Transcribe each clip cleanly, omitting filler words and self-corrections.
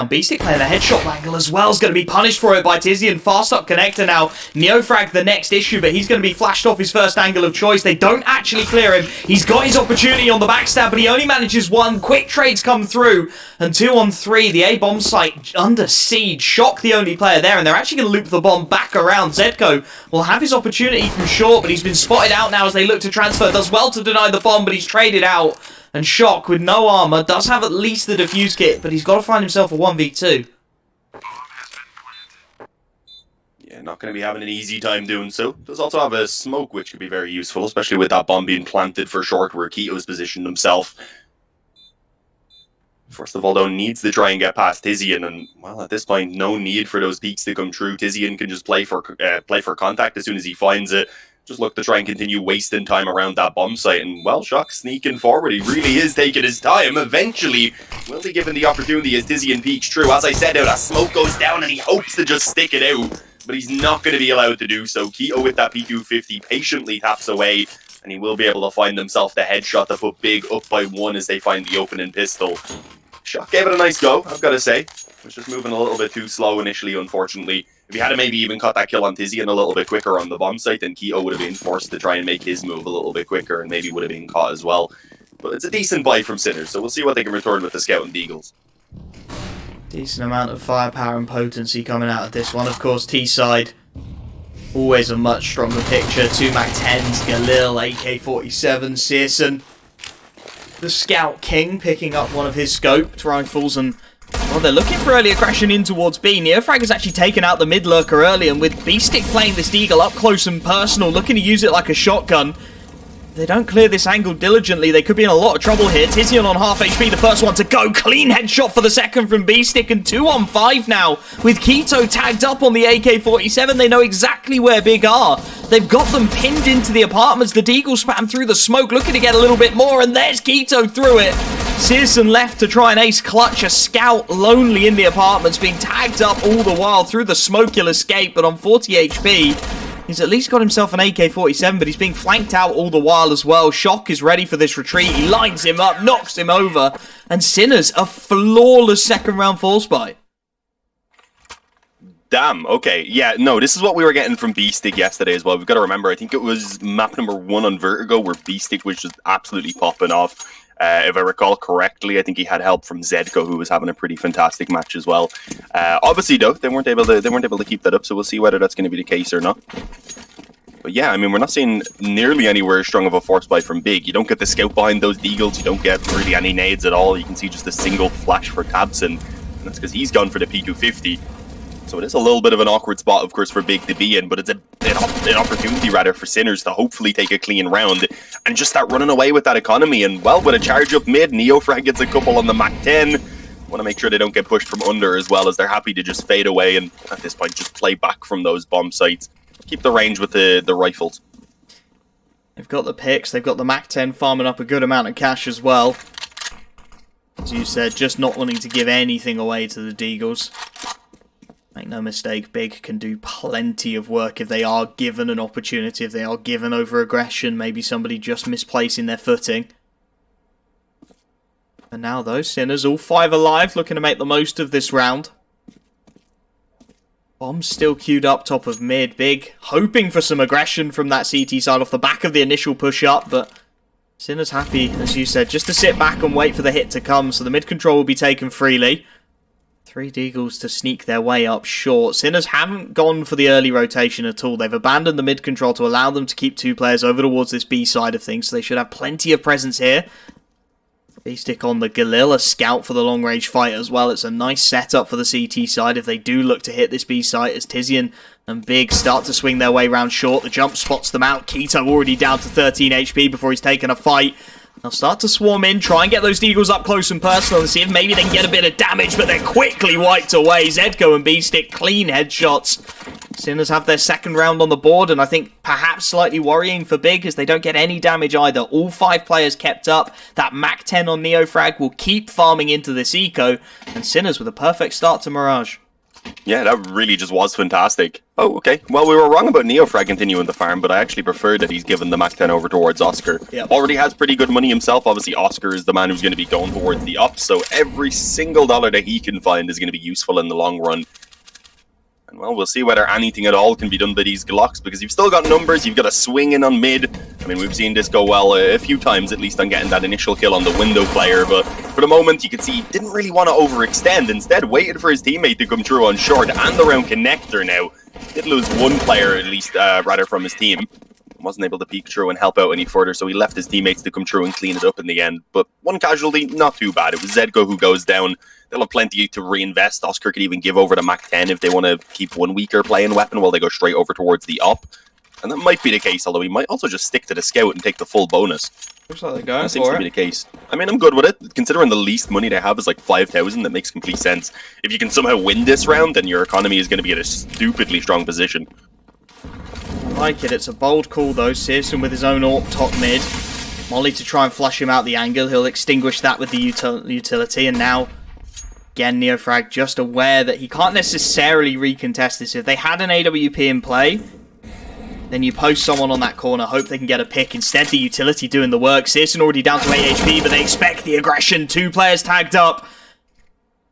And Beastic playing a headshot angle as well is going to be punished for it by Tizian. Fast up connector now. Neofrag the next issue, but he's going to be flashed off his first angle of choice. They don't actually clear him. He's got his opportunity on the backstab, but he only manages one. Quick trades come through, and 2-on-3. The A bomb site under siege. Shock the only player there, and they're actually going to loop the bomb back around. Zedko will have his opportunity from short, but he's been spotted out now as they look to transfer. Does well to deny the bomb, but he's traded out. And Shock, with no armor, does have at least the defuse kit, but he's got to find himself a 1v2. Yeah, not going to be having an easy time doing so. Does also have a smoke, which could be very useful, especially with that bomb being planted for short, where Kito's positioned himself. First of all, though, needs to try and get past Tizian, and, well, at this point, no need for those peaks to come true. Tizian can just play for contact as soon as he finds it. Just look to try and continue wasting time around that bomb site. And, well, Shock sneaking forward. He really is taking his time. Eventually, will be given the opportunity as Tizian peeks through. As I said, now that smoke goes down and he hopes to just stick it out. But he's not going to be allowed to do so. Kito with that P250 patiently taps away. And he will be able to find himself the headshot to put Big up by 1 as they find the opening pistol. Shock gave it a nice go, I've got to say. Was just moving a little bit too slow initially, unfortunately. If he had maybe even caught that kill on Tizian a little bit quicker on the bomb site, then Kito would have been forced to try and make his move a little bit quicker and maybe would have been caught as well. But it's a decent buy from Sinners, so we'll see what they can return with the Scout and the Eagles. Decent amount of firepower and potency coming out of this one. Of course, T-side, always a much stronger picture. 2 MAC-10s, Galil, AK-47, Searson. The Scout King picking up one of his scoped rifles, and well, they're looking for early aggression in towards B. Neofrag has actually taken out the mid lurker early, and with Beastic playing this Deagle up close and personal, looking to use it like a shotgun. If they don't clear this angle diligently, they could be in a lot of trouble here. Tizian on half HP, the first one to go. Clean headshot for the second from Beastic, and 2-on-5 now. With Kito tagged up on the AK-47, they know exactly where Big are. They've got them pinned into the apartments. The Deagle spam through the smoke, looking to get a little bit more, and there's Kito through it. Searson left to try and ace clutch. A Scout lonely in the apartments, being tagged up all the while through the smoke. He'll escape, but on 40 HP... he's at least got himself an AK-47, but he's being flanked out all the while as well. Shock is ready for this retreat. He lines him up, knocks him over. And Sinners, a flawless second round force buy. Damn, okay. Yeah, no, this is what we were getting from Beastic yesterday as well. We've got to remember, I think it was map number 1 on Vertigo where Beastic was just absolutely popping off. If I recall correctly, I think he had help from Zedko, who was having a pretty fantastic match as well. Obviously, though, they weren't able to keep that up, so we'll see whether that's going to be the case or not. But yeah, I mean, we're not seeing nearly anywhere as strong of a force buy from Big. You don't get the scout behind those Deagles. You don't get really any nades at all. You can see just a single flash for Tabson, and that's because he's gone for the P250. So it is a little bit of an awkward spot, of course, for Big to be in, but it's an opportunity, rather, for Sinners to hopefully take a clean round and just start running away with that economy. And, well, with a charge up mid, Neofrag gets a couple on the MAC-10. Want to make sure they don't get pushed from under, as well as they're happy to just fade away and, at this point, just play back from those bomb sites. Keep the range with the rifles. They've got the picks, they've got the MAC-10 farming up a good amount of cash as well. As you said, just not wanting to give anything away to the Deagles. Make no mistake, Big can do plenty of work if they are given an opportunity, if they are given over aggression, maybe somebody just misplacing their footing. And now though, Sinners all 5 alive, looking to make the most of this round. Bomb's still queued up top of mid. Big hoping for some aggression from that CT side off the back of the initial push up, but Sinners happy, as you said, just to sit back and wait for the hit to come, so the mid control will be taken freely. 3 Deagles to sneak their way up short. Sinners haven't gone for the early rotation at all. They've abandoned the mid control to allow them to keep 2 players over towards this B side of things, so they should have plenty of presence here. B-stick on the Galil, a scout for the long range fight as well. It's a nice setup for the CT side if they do look to hit this B site, as Tizian and Big start to swing their way round short. The jump spots them out. Kito already down to 13 HP before he's taken a fight. They'll start to swarm in, try and get those Deagles up close and personal and see if maybe they can get a bit of damage, but they're quickly wiped away. Zedko and B-stick clean headshots. Sinners have their second round on the board, and I think perhaps slightly worrying for Big as they don't get any damage either. All 5 players kept up. That MAC-10 on Neofrag will keep farming into this eco, and Sinners with a perfect start to Mirage. Yeah, that really just was fantastic. Oh, okay. Well, we were wrong about Neofrag continuing the farm, but I actually prefer that he's given the Mach 10 over towards Oscar. Yep. Already has pretty good money himself. Obviously, Oscar is the man who's going to be going towards the up, so every single dollar that he can find is going to be useful in the long run. And, well, we'll see whether anything at all can be done by these Glocks, because you've still got numbers, you've got a swing in on mid. I mean, we've seen this go well a few times, at least on getting that initial kill on the window player, but for the moment, you could see he didn't really want to overextend. Instead, waited for his teammate to come through on short and around connector now. Did lose one player, at least, rather, from his team. Wasn't able to peek through and help out any further, so he left his teammates to come through and clean it up in the end. But one casualty, not too bad. It was Czgo who goes down. They'll have plenty to reinvest. Oscar could even give over the Mach 10 if they want to keep one weaker playing weapon while they go straight over towards the op. And that might be the case, although he might also just stick to the scout and take the full bonus. Looks like they're going That seems to be the case. I mean, I'm good with it. Considering the least money they have is like 5,000, that makes complete sense. If you can somehow win this round, then your economy is going to be at a stupidly strong position. I like it. It's a bold call, though. Searson with his own AWP top mid. Molly to try and flush him out the angle. He'll extinguish that with the utility, and now... Again, Neofrag just aware that he can't necessarily recontest this. If they had an AWP in play, then you post someone on that corner, hope they can get a pick. Instead, the utility doing the work. Searson already down to 8 HP, but they expect the aggression. 2 players tagged up.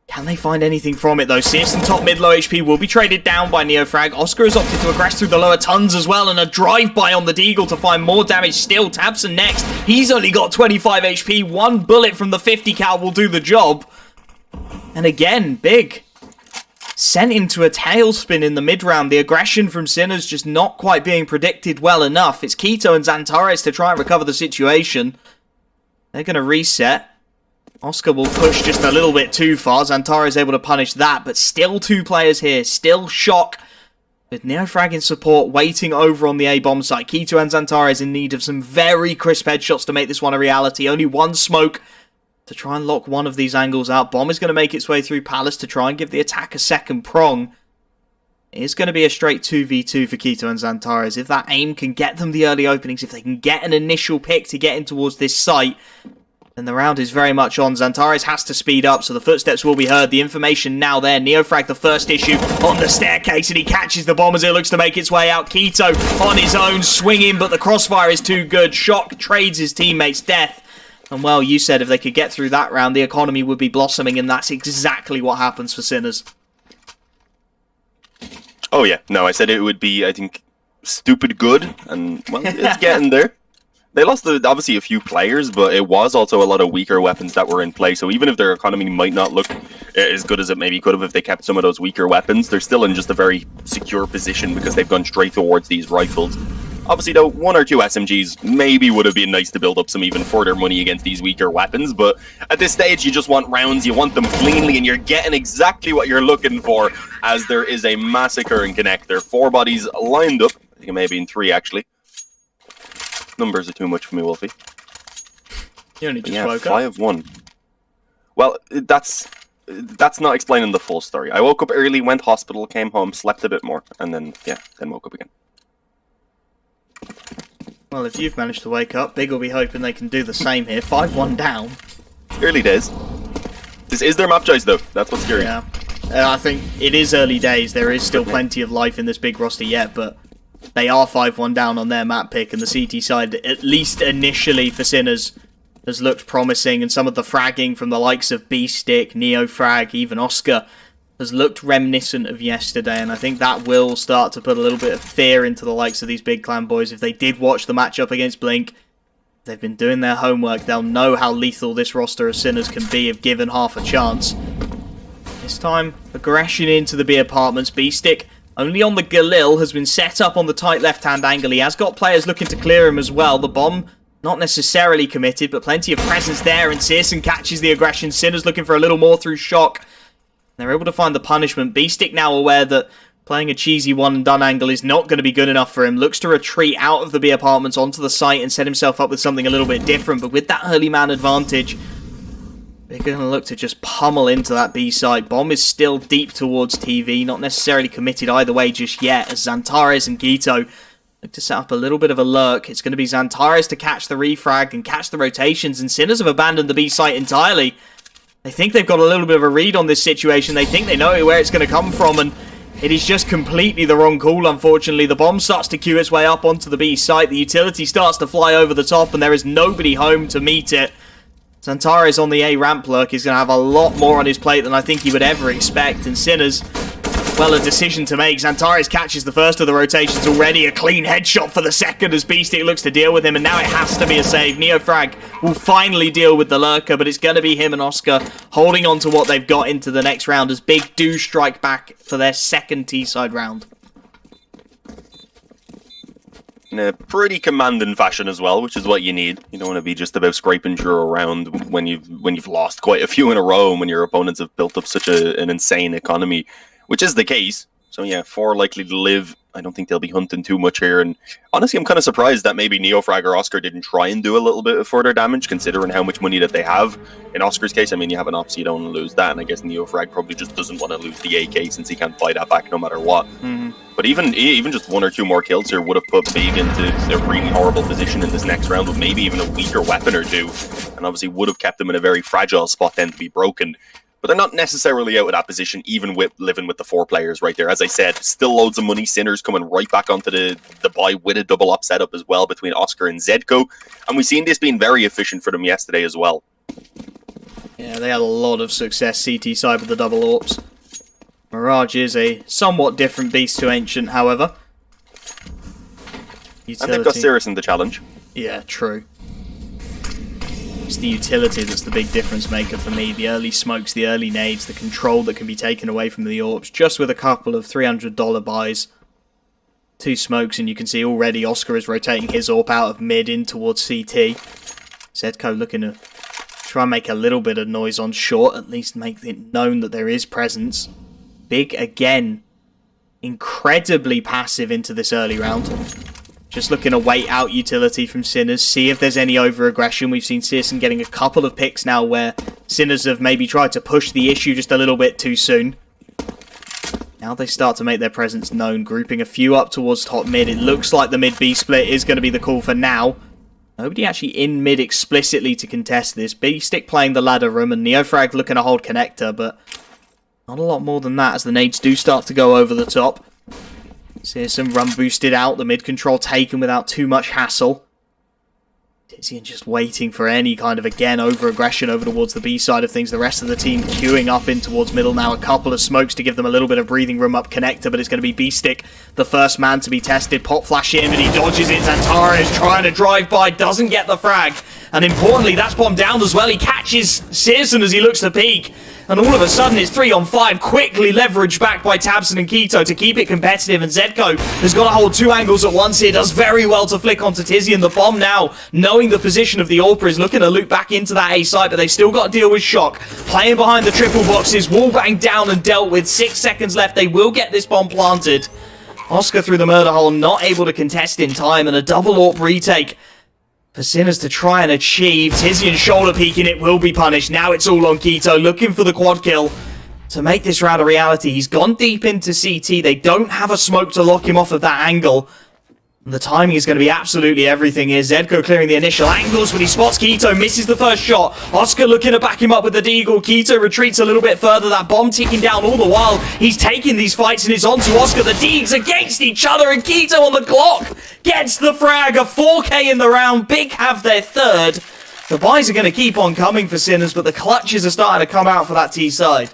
Can they find anything from it, though? Searson top mid, low HP will be traded down by Neofrag. Oscar has opted to aggress through the lower tons as well, and a drive-by on the Deagle to find more damage still. Tabson next. He's only got 25 HP. 1 bullet from the 50 cal will do the job. And again, big. Sent into a tailspin in the mid-round. The aggression from Sinners just not quite being predicted well enough. It's Keto and Xantares to try and recover the situation. They're going to reset. Oscar will push just a little bit too far. Xantares able to punish that, but still 2 players here. Still Shock. With Neofrag in support, waiting over on the A-bomb site. Keto and Xantares in need of some very crisp headshots to make this one a reality. Only 1 smoke to try and lock one of these angles out. Bomb is going to make its way through Palace to try and give the attack a second prong. It's going to be a straight 2v2 for Keto and Xantares. If that aim can get them the early openings, if they can get an initial pick to get in towards this site, then the round is very much on. Xantares has to speed up, so the footsteps will be heard. The information now there. Neofrag, the first issue on the staircase, and he catches the bomb as it looks to make its way out. Keto on his own, swinging, but the crossfire is too good. Shock trades his teammate's death. And well, you said if they could get through that round, the economy would be blossoming, and that's exactly what happens for Sinners. Oh yeah, no, I said it would be, I think, stupid good, and, well, it's getting there. They lost, obviously, a few players, but it was also a lot of weaker weapons that were in play, so even if their economy might not look as good as it maybe could have if they kept some of those weaker weapons, they're still in just a very secure position because they've gone straight towards these rifles. Obviously, though, 1 or 2 SMGs maybe would have been nice to build up some even further money against these weaker weapons, but at this stage, you just want rounds, you want them cleanly, and you're getting exactly what you're looking for, as there is a massacre in connector. 4 bodies lined up. I think it may have been 3, actually. Numbers are too much for me, Wolfie. You only just woke up. 5-1. Well, that's not explaining the full story. I woke up early, went hospital, came home, slept a bit more, and then woke up again. Well, if you've managed to wake up, Big will be hoping they can do the same here. 5-1 down. Early days. This is their map choice, though. That's what's scary. Yeah. I think it is early days. There is still plenty of life in this big roster yet, but they are 5-1 down on their map pick, and the CT side, at least initially for Sinners, has looked promising, and some of the fragging from the likes of B-Stick, Neofrag, even Oscar, has looked reminiscent of yesterday, and I think that will start to put a little bit of fear into the likes of these big clan boys. If they did watch the matchup against Blink, they've been doing their homework, they'll know how lethal this roster of Sinners can be if given half a chance. This time, aggression into the B apartments. B-Stick, only on the Galil, has been set up on the tight left-hand angle. He has got players looking to clear him as well. The bomb, not necessarily committed, but plenty of presence there, and Searson catches the aggression. Sinners looking for a little more through Shock. They're able to find the punishment. B-Stick now aware that playing a cheesy one-and-done angle is not going to be good enough for him. Looks to retreat out of the B apartments onto the site and set himself up with something a little bit different. But with that early man advantage, they're going to look to just pummel into that B site. Bomb is still deep towards TV, not necessarily committed either way just yet, as Xantares and Gito look to set up a little bit of a lurk. It's going to be Xantares to catch the refrag and catch the rotations, and Sinners have abandoned the B site entirely. They think they've got a little bit of a read on this situation. They think they know where it's going to come from, and it is just completely the wrong call, unfortunately. The bomb starts to queue its way up onto the B site. The utility starts to fly over the top, and there is nobody home to meet it. Xantares on the A ramp lurk is going to have a lot more on his plate than I think he would ever expect. And Sinners, well, a decision to make. Xantares catches the first of the rotations already. A clean headshot for the second as Beastic looks to deal with him. And now it has to be a save. Neofrag will finally deal with the lurker, but it's going to be him and Oscar holding on to what they've got into the next round as Big do strike back for their second T-side round. In a pretty commanding fashion as well, which is what you need. You don't want to be just about scraping through a round when you've lost quite a few in a row and when your opponents have built up such an insane economy, which is the case. So yeah, 4 likely to live. I don't think they'll be hunting too much here, and honestly I'm kind of surprised that maybe Neofrag or Oscar didn't try and do a little bit of further damage, considering how much money that they have. In Oscar's case, I mean, you have an ops, you don't want to lose that, and I guess Neofrag probably just doesn't want to lose the AK since he can't buy that back no matter what. But even just 1 or 2 more kills here would have put Big into a really horrible position in this next round with maybe even a weaker weapon or two, and obviously would have kept them in a very fragile spot then to be broken. But they're not necessarily out of that position, even with living with the 4 players right there. As I said, still loads of money. Sinners coming right back onto the buy with a double up setup as well between Oscar and Czgo. And we've seen this being very efficient for them yesterday as well. Yeah, they had a lot of success CT side with the double AWPs. Mirage is a somewhat different beast to Ancient, however. Utility. And they've got Cirrus in the challenge. Yeah, true. It's the utility that's the big difference maker for me. The early smokes, the early nades, the control that can be taken away from the AWPs, just with a couple of $300 buys. 2 smokes, and you can see already Oscar is rotating his AWP out of mid in towards CT. Czgo looking to try and make a little bit of noise on short, at least make it known that there is presence. Big again, incredibly passive into this early round. Just looking to wait out utility from Sinners, see if there's any over-aggression. We've seen Searson getting a couple of picks now where Sinners have maybe tried to push the issue just a little bit too soon. Now they start to make their presence known, grouping a few up towards top mid. It looks like the mid-B split is going to be the call for now. Nobody actually in mid explicitly to contest this. B-Stick playing the ladder room and Neofrag looking to hold connector, but not a lot more than that as the nades do start to go over the top. Searson run boosted out, the mid control taken without too much hassle. Tizian just waiting for any kind of, again, over-aggression over towards the B side of things. The rest of the team queuing up in towards middle now. A couple of smokes to give them a little bit of breathing room up connector, but it's going to be B-Stick, the first man to be tested. Pop flash in, and he dodges it. Xantares trying to drive by, doesn't get the frag. And importantly, that's bombed down as well. He catches Searson as he looks to peek. And all of a sudden, it's 3-on-5, quickly leveraged back by Tabson and Keto to keep it competitive. And Czgo has got to hold 2 angles at once here. Does very well to flick onto Tizian. The bomb now, knowing the position of the AWP, is looking to loop back into that A site, but they still got to deal with Shock. Playing behind the triple boxes, wall bang down and dealt with. 6 seconds left. They will get this bomb planted. Oscar through the murder hole, not able to contest in time, and a double AWP retake for Sinners to try and achieve. Tizian shoulder peeking, it will be punished. Now it's all on Keto, looking for the quad kill to make this round a reality. He's gone deep into CT. They don't have a smoke to lock him off of that angle. And the timing is going to be absolutely everything here. Czgo clearing the initial angles, but he spots Keto, misses the first shot. Oscar looking to back him up with the deagle. Keto retreats a little bit further, that bomb ticking down all the while. He's taking these fights and it's onto Oscar. The Deegs against each other, and Keto on the clock gets the frag. A 4K in the round. Big have their third. The buys are going to keep on coming for Sinners, but the clutches are starting to come out for that T side.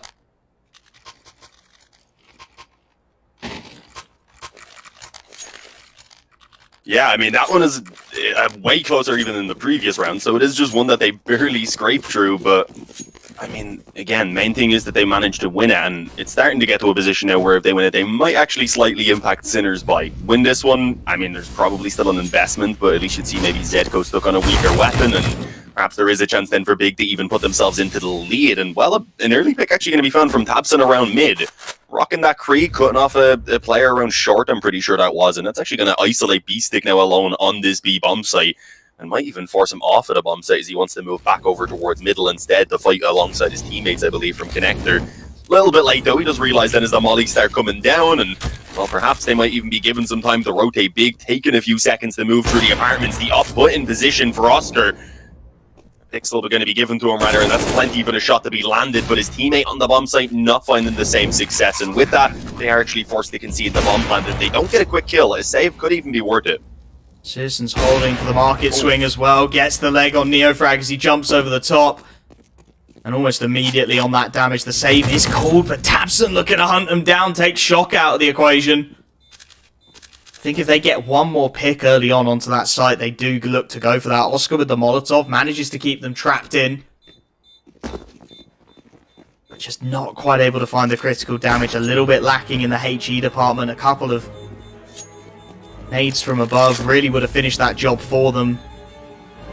Yeah, I mean, that one is way closer even than the previous round, so it is just one that they barely scraped through, but, I mean, again, main thing is that they managed to win it, and it's starting to get to a position now where if they win it, they might actually slightly impact Sinners by win this one. I mean, there's probably still an investment, but at least you'd see maybe Czgo stuck on a weaker weapon, and perhaps there is a chance then for Big to even put themselves into the lead, and, well, an early pick actually going to be found from Tabson around mid. Rocking that Krieg, cutting off a player around short, I'm pretty sure that was, and that's actually going to isolate B-Stick now alone on this B bomb site, and might even force him off at a bomb site as he wants to move back over towards middle instead to fight alongside his teammates, I believe, from Connector. A little bit late though, he does realise then as the mollies start coming down, and, well, perhaps they might even be given some time to rotate. Big, taking a few seconds to move through the apartments, the up button position for Oscar. Pixel going to be given to him rather, and that's plenty for the shot to be landed, but his teammate on the bomb site not finding the same success, and with that, they are actually forced to concede the bomb plant. If they don't get a quick kill, a save could even be worth it. Citizens holding for the market swing as well, gets the leg on Neofrag as he jumps over the top. And almost immediately on that damage, the save is called, but tabseN looking to hunt him down, takes Shock out of the equation. I think if they get one more pick early on onto that site, they do look to go for that. Oscar with the Molotov manages to keep them trapped in. But just not quite able to find the critical damage. A little bit lacking in the HE department. A couple of nades from above really would have finished that job for them.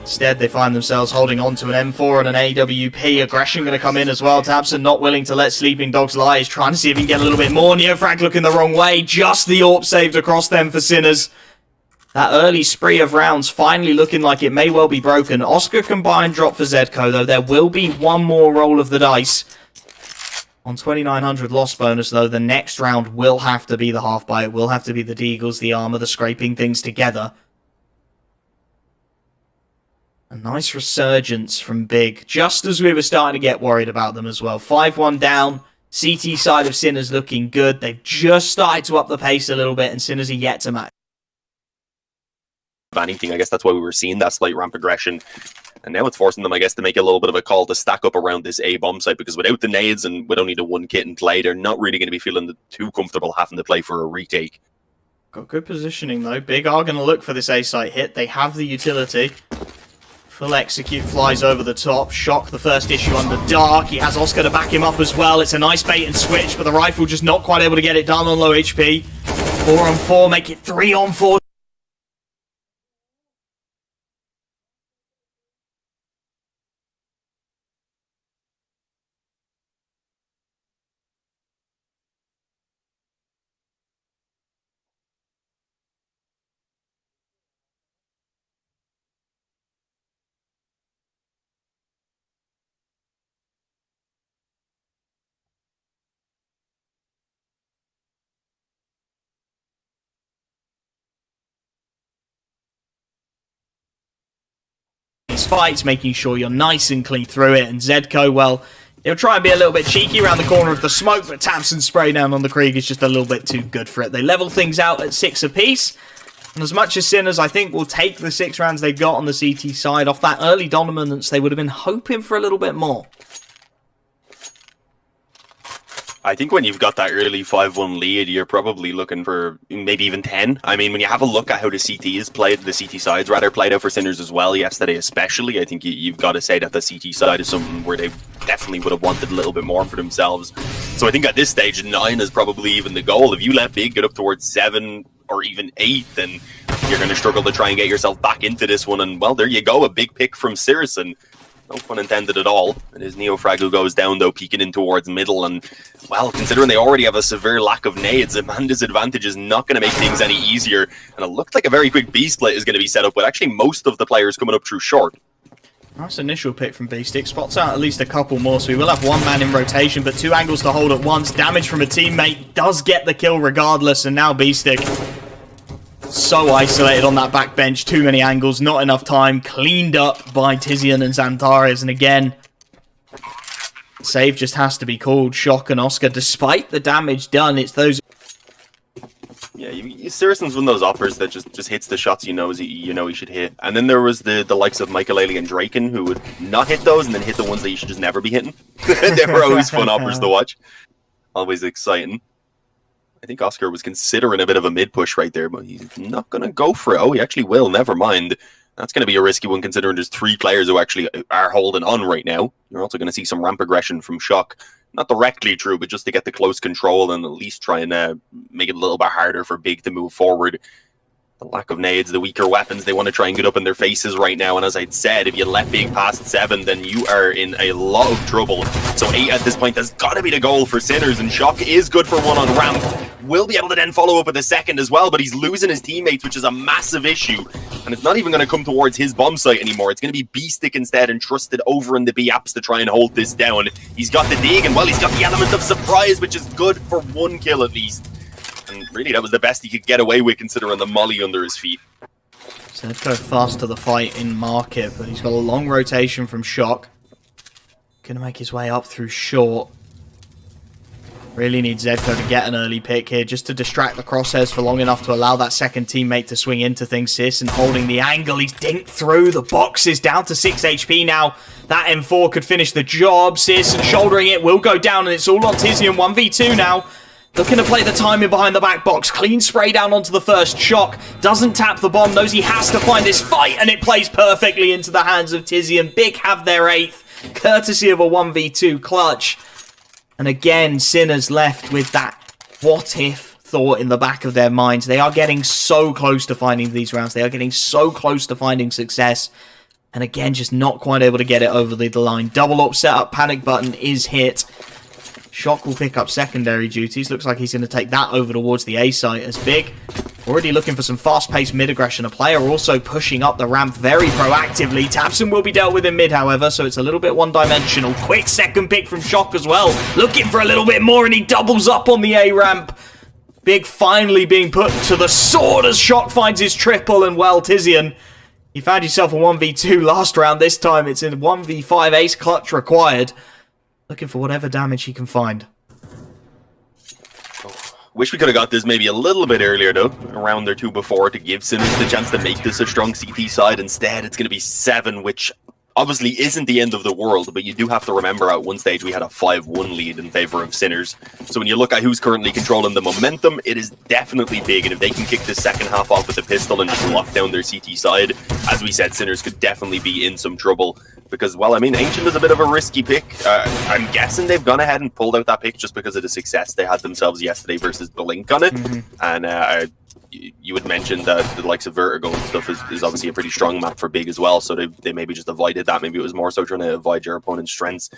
Instead, they find themselves holding on to an M4 and an AWP. Aggression going to come in as well. tabseN not willing to let sleeping dogs lie. He's trying to see if he can get a little bit more. Neofrag looking the wrong way. Just the AWP saved across them for Sinners. That early spree of rounds finally looking like it may well be broken. Oscar combined drop for Czgo, though. There will be one more roll of the dice. On 2,900 loss bonus, though, the next round will have to be the half-buy. It will have to be the deagles, the armor, the scraping things together. A nice resurgence from Big, just as we were starting to get worried about them as well. 5-1 down, CT side of Sinners looking good. They've just started to up the pace a little bit, and Sinners are yet to match. If anything, I guess that's why we were seeing that slight ramp progression. And now it's forcing them, I guess, to make a little bit of a call to stack up around this A bomb site, because without the nades and with only the one kit in play, they're not really going to be feeling too comfortable having to play for a retake. Got good positioning, though. Big are going to look for this A site hit. They have the utility. Full execute flies over the top. Shock the first issue under dark. He has Oscar to back him up as well. It's a nice bait and switch, but the rifle just not quite able to get it done on low HP. 4-on-4, make it 3-on-4. Fights, making sure you're nice and clean through it, and Czgo, well, he'll try and be a little bit cheeky around the corner of the smoke, but tabseN's spray down on the Krieg is just a little bit too good for it. They level things out at 6 apiece, and as much as Sinners, I think, will take the 6 rounds they've got on the CT side off that early dominance, they would have been hoping for a little bit more. I think when you've got that early 5-1 lead, you're probably looking for maybe even 10. I mean, when you have a look at how the CT is played, the CT side's rather played out for Sinners as well yesterday especially, I think you've got to say that the CT side is something where they definitely would have wanted a little bit more for themselves. So I think at this stage, 9 is probably even the goal. If you let Big get up towards 7 or even 8, then you're going to struggle to try and get yourself back into this one. And, well, there you go, a big pick from Sirison. No pun intended at all. It is Neofrag who goes down, though, peeking in towards middle. And, well, considering they already have a severe lack of nades, a man disadvantage is not going to make things any easier. And it looked like a very quick B split is going to be set up, with actually most of the players coming up through short. Nice initial pick from B-Stick. Spots out at least a couple more, so we will have one man in rotation, but 2 angles to hold at once. Damage from a teammate does get the kill regardless, and now B-Stick so isolated on that back bench. Too many angles, not enough time. Cleaned up by Tizian and Xantares, and again, save just has to be called. Shock and Oscar, despite the damage done, it's those... Yeah, Sirison's one of those uppers that just hits the shots you know he should hit. And then there was the likes of Michael and Draken, who would not hit those and then hit the ones that you should just never be hitting. They were always fun uppers to watch. Always exciting. I think Oscar was considering a bit of a mid-push right there, but he's not going to go for it. Oh, he actually will. Never mind. That's going to be a risky one, considering there's 3 players who actually are holding on right now. You're also going to see some ramp aggression from Shock. Not directly true, but just to get the close control and at least try and make it a little bit harder for Big to move forward. The lack of nades, the weaker weapons, they want to try and get up in their faces right now. And as I'd said, if you let Big past 7, then you are in a lot of trouble. So 8 at this point has got to be the goal for Sinners. And Shock is good for 1 on ramp. Will be able to then follow up with a second as well, but he's losing his teammates, which is a massive issue. And it's not even going to come towards his bomb site anymore. It's going to be B-Stick instead and trusted over in the B-Apps to try and hold this down. He's got the dig, and well, he's got the element of surprise, which is good for 1 kill at least. And really, that was the best he could get away with, considering the molly under his feet. So let's go fast to the fight in market, but he's got a long rotation from Shock. Gonna make his way up through short. Really needs Zedko to get an early pick here, just to distract the crosshairs for long enough to allow that second teammate to swing into things. Sisson holding the angle. He's dinked through. The box is down to 6 HP now. That M4 could finish the job. Sisson shouldering it, will go down, and it's all on Tizian. 1v2 now. Looking to play the timing behind the back box. Clean spray down onto the first. Shock doesn't tap the bomb. Knows he has to find this fight, and it plays perfectly into the hands of Tizian. Big have their 8th, courtesy of a 1v2 clutch. And again, Sinners left with that what-if thought in the back of their minds. They are getting so close to finding these rounds. They are getting so close to finding success. And again, just not quite able to get it over the line. Double up setup, panic button is hit. Shock will pick up secondary duties. Looks like he's going to take that over towards the A site as Big. Already looking for some fast-paced mid-aggression. A player also pushing up the ramp very proactively. Tabson will be dealt with in mid, however, so it's a little bit one-dimensional. Quick second pick from Shock as well. Looking for a little bit more, and he doubles up on the A ramp. Big finally being put to the sword as Shock finds his triple, and well, Tizian, you found yourself a 1v2 last round. This time it's in 1v5 ace clutch required. Looking for whatever damage he can find. Wish we could have got this maybe a little bit earlier, though. A round or two before to give Sinners the chance to make this a strong CT side. Instead, it's going to be 7, which obviously isn't the end of the world, but you do have to remember at one stage we had a 5-1 lead in favor of Sinners. So when you look at who's currently controlling the momentum, it is definitely big. And if they can kick the second half off with a pistol and just lock down their CT side, as we said, Sinners could definitely be in some trouble. Because, well, I mean, Ancient is a bit of a risky pick. I'm guessing they've gone ahead and pulled out that pick just because of the success they had themselves yesterday versus Blink on it. And you would mention that the likes of Vertigo and stuff is obviously a pretty strong map for Big as well. So they maybe just avoided that. Maybe it was more so trying to avoid your opponent's strengths.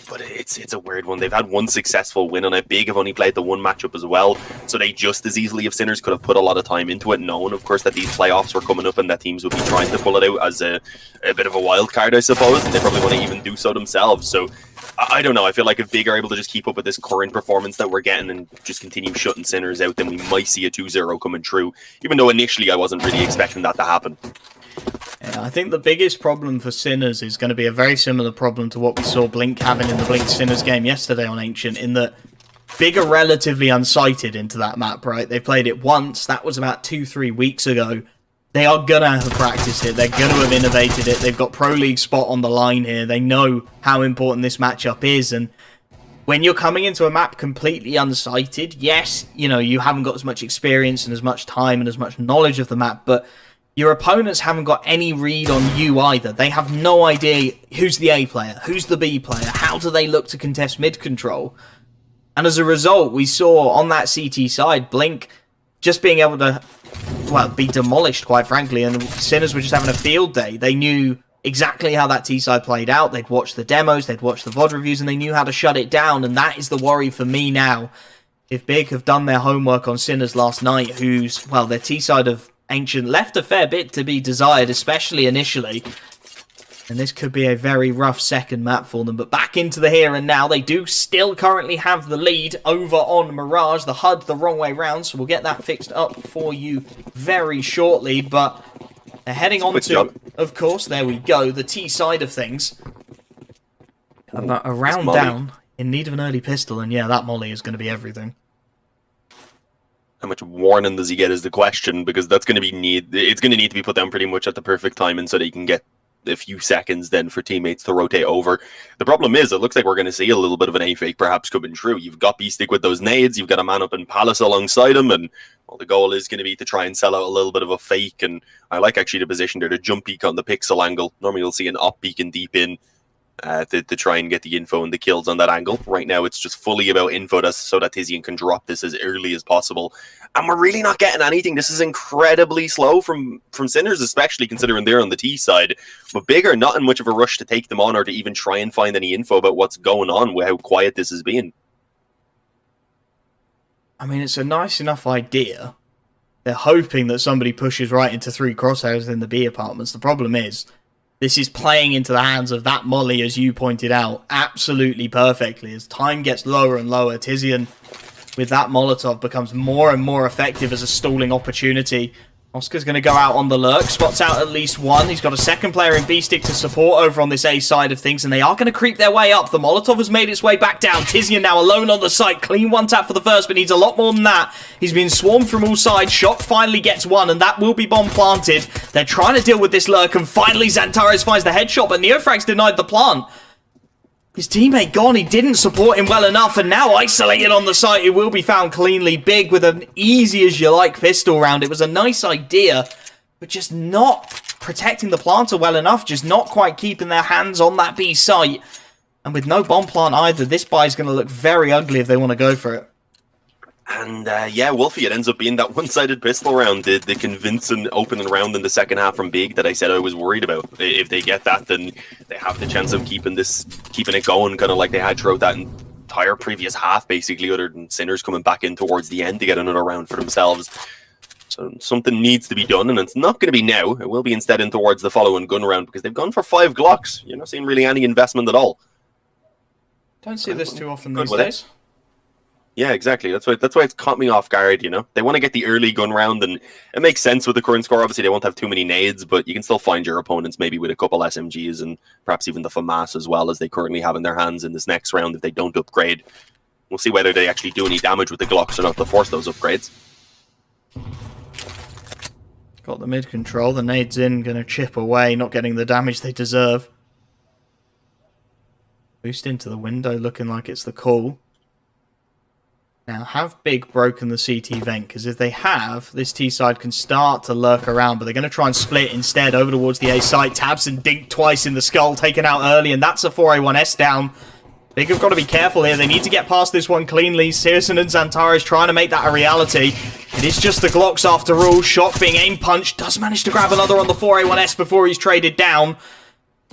But it's a weird one. They've had one successful win on it. Big have only played the one matchup as well. So they just as easily, if Sinners, could have put a lot of time into it, knowing, of course, that these playoffs were coming up and that teams would be trying to pull it out as a bit of a wild card, I suppose. And they probably want to even do so themselves. So I don't know. I feel like if Big are able to just keep up with this current performance that we're getting and just continue shutting Sinners out, then we might see a 2-0 coming true. Even though initially I wasn't really expecting that to happen. Yeah, I think the biggest problem for Sinners is going to be a very similar problem to what we saw Blink having in the Blink Sinners game yesterday on Ancient, in that Big are relatively unsighted into that map, right? They played it once. That was about 2-3 weeks ago. They are going to have practiced it. They're going to have innovated it. They've got Pro League spot on the line here. They know how important this matchup is, and when you're coming into a map completely unsighted, yes, you know, you haven't got as much experience and as much time and as much knowledge of the map, but your opponents haven't got any read on you either. They have no idea who's the A player, who's the B player, how do they look to contest mid control. And as a result, we saw on that CT side, Blink just being able to, well, be demolished, quite frankly, and Sinners were just having a field day. They knew exactly how that T side played out. They'd watched the demos, they'd watched the VOD reviews, and they knew how to shut it down. And that is the worry for me now. If Big have done their homework on Sinners last night, who's, well, their T side of Ancient left a fair bit to be desired, especially initially. And this could be a very rough second map for them. But back into the here and now, they do still currently have the lead over on Mirage. The HUD the wrong way round, so we'll get that fixed up for you very shortly. But they're heading on to, of course, there we go, the T side of things. About a round down, in need of an early pistol, and yeah, that molly is going to be everything. How much warning does he get is the question, because that's going to be it's going to need to be put down pretty much at the perfect time, and so that he can get a few seconds then for teammates to rotate over. The problem is, it looks like we're going to see a little bit of an A-fake perhaps coming true. You've got Beastic with those nades, you've got a man up in Palace alongside him, and well, the goal is going to be to try and sell out a little bit of a fake, and I like actually the position there, the jump peek on the pixel angle. Normally you'll see an up peek and deep in to try and get the info and the kills on that angle. Right now it's just fully about info so that Tizian can drop this as early as possible. And we're really not getting anything. This is incredibly slow from Sinners, especially considering they're on the T side. But Big are not in much of a rush to take them on or to even try and find any info about what's going on with how quiet this has been. I mean, it's a nice enough idea. They're hoping that somebody pushes right into 3 crosshairs in the B apartments. The problem is, this is playing into the hands of that molly, as you pointed out, absolutely perfectly. As time gets lower and lower, Tizian, with that Molotov, becomes more and more effective as a stalling opportunity Oscar's going to go out on the lurk, spots out at least one. He's got a second player in B-Stick to support over on this A side of things, and they are going to creep their way up. The Molotov has made its way back down. Tizian now alone on the site. Clean one tap for the first, but needs a lot more than that. He's been swarmed from all sides. Shock finally gets one, and that will be bomb planted. They're trying to deal with this lurk, and finally Xantares finds the headshot, but Neofrag's denied the plant. His teammate gone, he didn't support him well enough, and now isolated on the site, it will be found cleanly. Big with an easy-as-you-like pistol round. It was a nice idea, but just not protecting the planter well enough, just not quite keeping their hands on that B site. And with no bomb plant either, this buy's going to look very ugly if they want to go for it. And yeah, Wolfie, it ends up being that one-sided pistol round, the convincing opening round in the second half from Big that I said I was worried about. If they get that, then they have the chance of keeping it going, kind of like they had throughout that entire previous half, basically, other than Sinners coming back in towards the end to get another round for themselves. So something needs to be done, and it's not going to be now. It will be instead in towards the following gun round, because they've gone for 5 Glocks. You're not seeing really any investment at all. Don't see this too often these days. Yeah, exactly. That's why it's caught me off guard, you know? They want to get the early gun round, and it makes sense with the current score. Obviously, they won't have too many nades, but you can still find your opponents maybe with a couple SMGs and perhaps even the FAMAS as well as they currently have in their hands in this next round if they don't upgrade. We'll see whether they actually do any damage with the Glocks or not to force those upgrades. Got the mid control. The nades in, going to chip away, not getting the damage they deserve. Boost into the window, looking like it's the call. Now, have Big broken the CT vent? Because if they have, this T side can start to lurk around, but they're going to try and split instead over towards the A side. Tabs and dink twice in the skull, taken out early, and that's a 4A1S down. Big have got to be careful here. They need to get past this one cleanly. Searson and Xantares trying to make that a reality. It is just the Glocks after all. Shock being aim punched. Does manage to grab another on the 4A1S before he's traded down.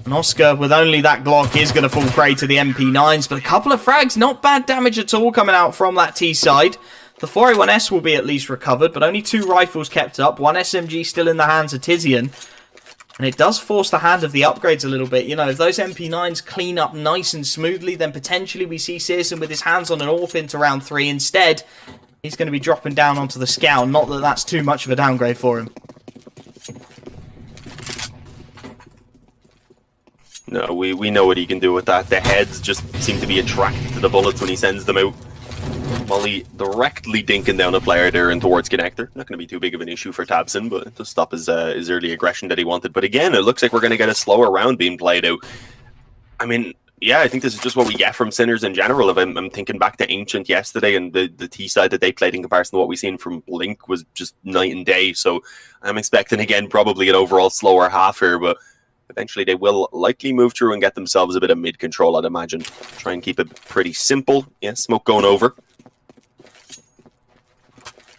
And Oscar, with only that Glock, is going to fall prey to the MP9s. But a couple of frags, not bad damage at all coming out from that T side. The 4A1S will be at least recovered, but only 2 rifles kept up. 1 SMG still in the hands of Tizian. And it does force the hand of the upgrades a little bit. You know, if those MP9s clean up nice and smoothly, then potentially we see Searson with his hands on an AWP into round 3. Instead, he's going to be dropping down onto the Scout. Not that that's too much of a downgrade for him. No, we know what he can do with that. The heads just seem to be attracted to the bullets when he sends them out. Molly directly dinking down a player there and towards Connector. Not going to be too big of an issue for Tabson, but to stop his early aggression that he wanted. But again, it looks like we're going to get a slower round being played out. I mean, yeah, I think this is just what we get from Sinners in general. If I'm thinking back to Ancient yesterday and the T side that they played in comparison to what we've seen from Blink was just night and day. So I'm expecting, again, probably an overall slower half here, but eventually they will likely move through and get themselves a bit of mid-control, I'd imagine. Try and keep it pretty simple. Yeah, smoke going over.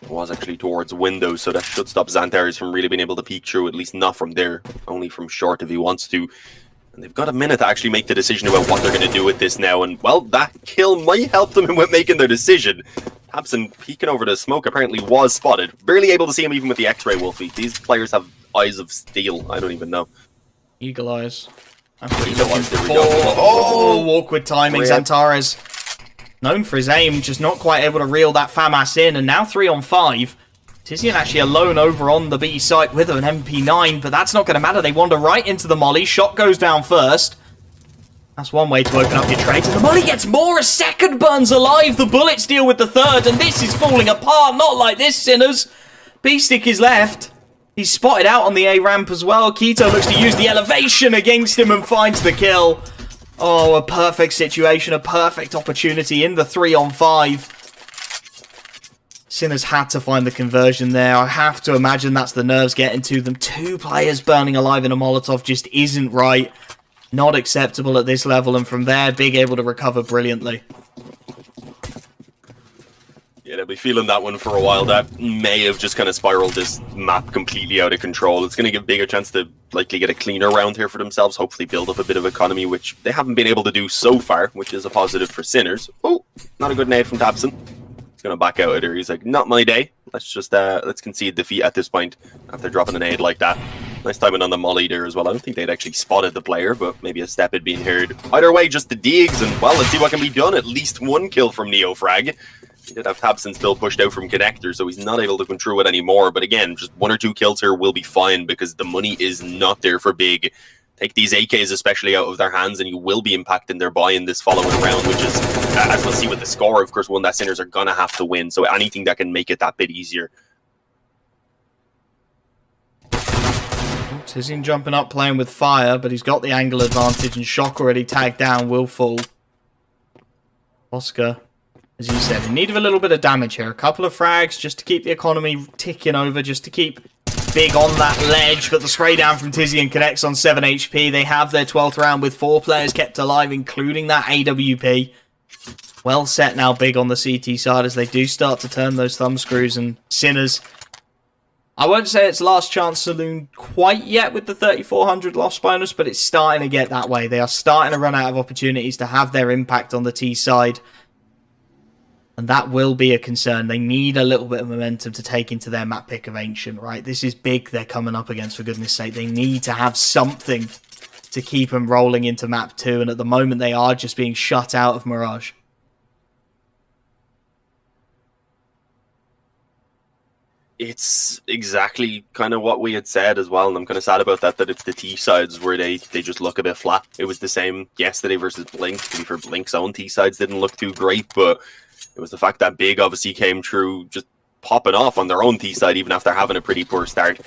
It was actually towards windows, so that should stop Xantares from really being able to peek through, at least not from there, only from short if he wants to. And they've got a minute to actually make the decision about what they're going to do with this now, and, well, that kill might help them with making their decision. Tabson peeking over the smoke apparently was spotted. Barely able to see him even with the X-ray, Wolfie. These players have eyes of steel. I don't even know. Eagle eyes. Eagle eyes, there we go. Oh, awkward timing. Xantares, known for his aim, just not quite able to reel that FAMAS in. And now 3 on 5. Tizian actually alone over on the B site with an MP9, but that's not going to matter. They wander right into the molly. Shot goes down first. That's one way to open up your trades. And the molly gets more. A second burns alive. The bullets deal with the third, and this is falling apart. Not like this, Sinners. B-Stick is left. He's spotted out on the A ramp as well. Keto looks to use the elevation against him and finds the kill. Oh, a perfect situation, a perfect opportunity in the 3 on 5. Sinners had to find the conversion there. I have to imagine that's the nerves getting to them. 2 players burning alive in a Molotov just isn't right. Not acceptable at this level, and from there, Big able to recover brilliantly. Yeah, they'll be feeling that one for a while. That may have just kind of spiraled this map completely out of control. It's going to give Big a chance to likely get a cleaner round here for themselves, hopefully build up a bit of economy, which they haven't been able to do so far, which is a positive for Sinners. Oh, not a good nade from Tabson. He's going to back out of there. He's like, not my day. Let's just, let's concede defeat at this point after dropping an nade like that. Nice timing on the molly there as well. I don't think they'd actually spotted the player, but maybe a step had been heard. Either way, just the digs, and, well, let's see what can be done. At least 1 kill from Neofrag. He did have Tabson still pushed out from connector, so he's not able to control it anymore. But again, just 1 or 2 kills here will be fine because the money is not there for Big. Take these AKs especially out of their hands and you will be impacting their buy in this following round, which is, as we'll see with the score, of course, one that Sinners are going to have to win. So anything that can make it that bit easier. Tizian jumping up, playing with fire, but he's got the angle advantage, and Shock already tagged down, will fall. Oscar, as you said, in need of a little bit of damage here. A couple of frags just to keep the economy ticking over, just to keep Big on that ledge, but the spray down from Tizian connects on 7 HP. They have their 12th round with 4 players kept alive, including that AWP. Well set now, Big on the CT side, as they do start to turn those thumb screws, and Sinners, I won't say it's last chance saloon quite yet with the 3,400 loss bonus, but it's starting to get that way. They are starting to run out of opportunities to have their impact on the T side. And that will be a concern. They need a little bit of momentum to take into their map pick of Ancient, right? This is Big they're coming up against, for goodness sake. They need to have something to keep them rolling into map 2. And at the moment, they are just being shut out of Mirage. It's exactly kind of what we had said as well, and I'm kind of sad about that it's the T sides where they just look a bit flat. It was the same yesterday versus Blink. To be fair, Blink's own T sides didn't look too great, but it was the fact that Big obviously came through just popping off on their own T side even after having a pretty poor start.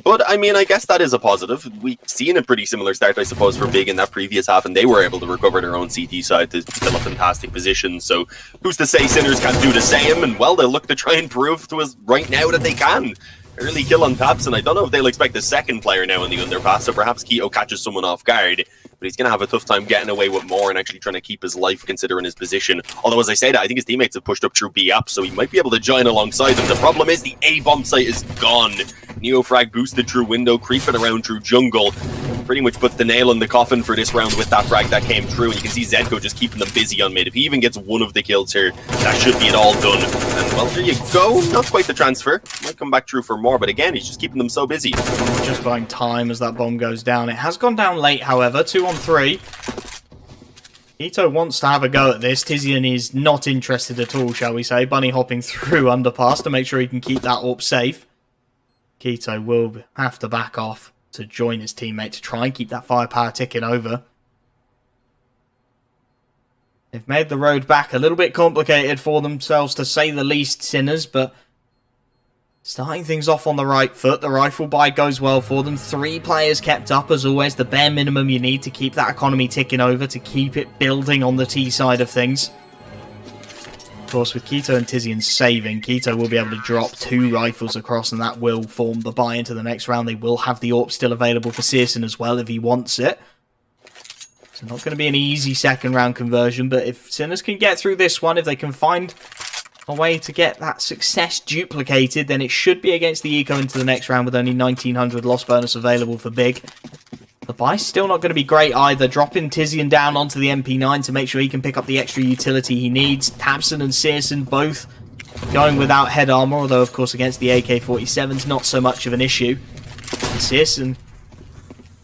But I mean, I guess that is a positive. We've seen a pretty similar start, I suppose, for Big in that previous half, and they were able to recover their own CT side to still a fantastic position. So who's to say Sinners can't do the same? And well, they'll look to try and prove to us right now that they can. Early kill on Taps, and I don't know if they'll expect a second player now in the underpass, so perhaps Keto catches someone off guard. But he's going to have a tough time getting away with more and actually trying to keep his life considering his position. Although, as I say that, I think his teammates have pushed up through B up, so he might be able to join alongside them. The problem is the A-bomb site is gone. Neofrag boosted through window, creeping around through jungle. Pretty much puts the nail in the coffin for this round with that frag that came through. And you can see Zedko just keeping them busy on mid. If he even gets one of the kills here, that should be it all done. And well, there you go. Not quite the transfer. Might come back through for more, but again, he's just keeping them so busy. Just buying time as that bomb goes down. It has gone down late, however. 2 on 3. Ito wants to have a go at this. Tizian is not interested at all, shall we say. Bunny hopping through underpass to make sure he can keep that AWP safe. Keto will have to back off to join his teammate to try and keep that firepower ticking over. They've made the road back a little bit complicated for themselves, to say the least, Sinners, but starting things off on the right foot. The rifle buy goes well for them. 3 players kept up, as always. The bare minimum you need to keep that economy ticking over, to keep it building on the T side of things. Of course, with Keto and Tizian saving, Keto will be able to drop 2 rifles across, and that will form the buy into the next round. They will have the AWP still available for Searson as well if he wants it. So not going to be an easy second round conversion, but if Sinners can get through this one, if they can find a way to get that success duplicated, then it should be against the Eco into the next round with only 1,900 loss bonus available for Big. The buy's still not going to be great either. Dropping Tizian down onto the MP9 to make sure he can pick up the extra utility he needs. Tabson and Searson both going without head armor, although of course against the AK-47's not so much of an issue. And Searson,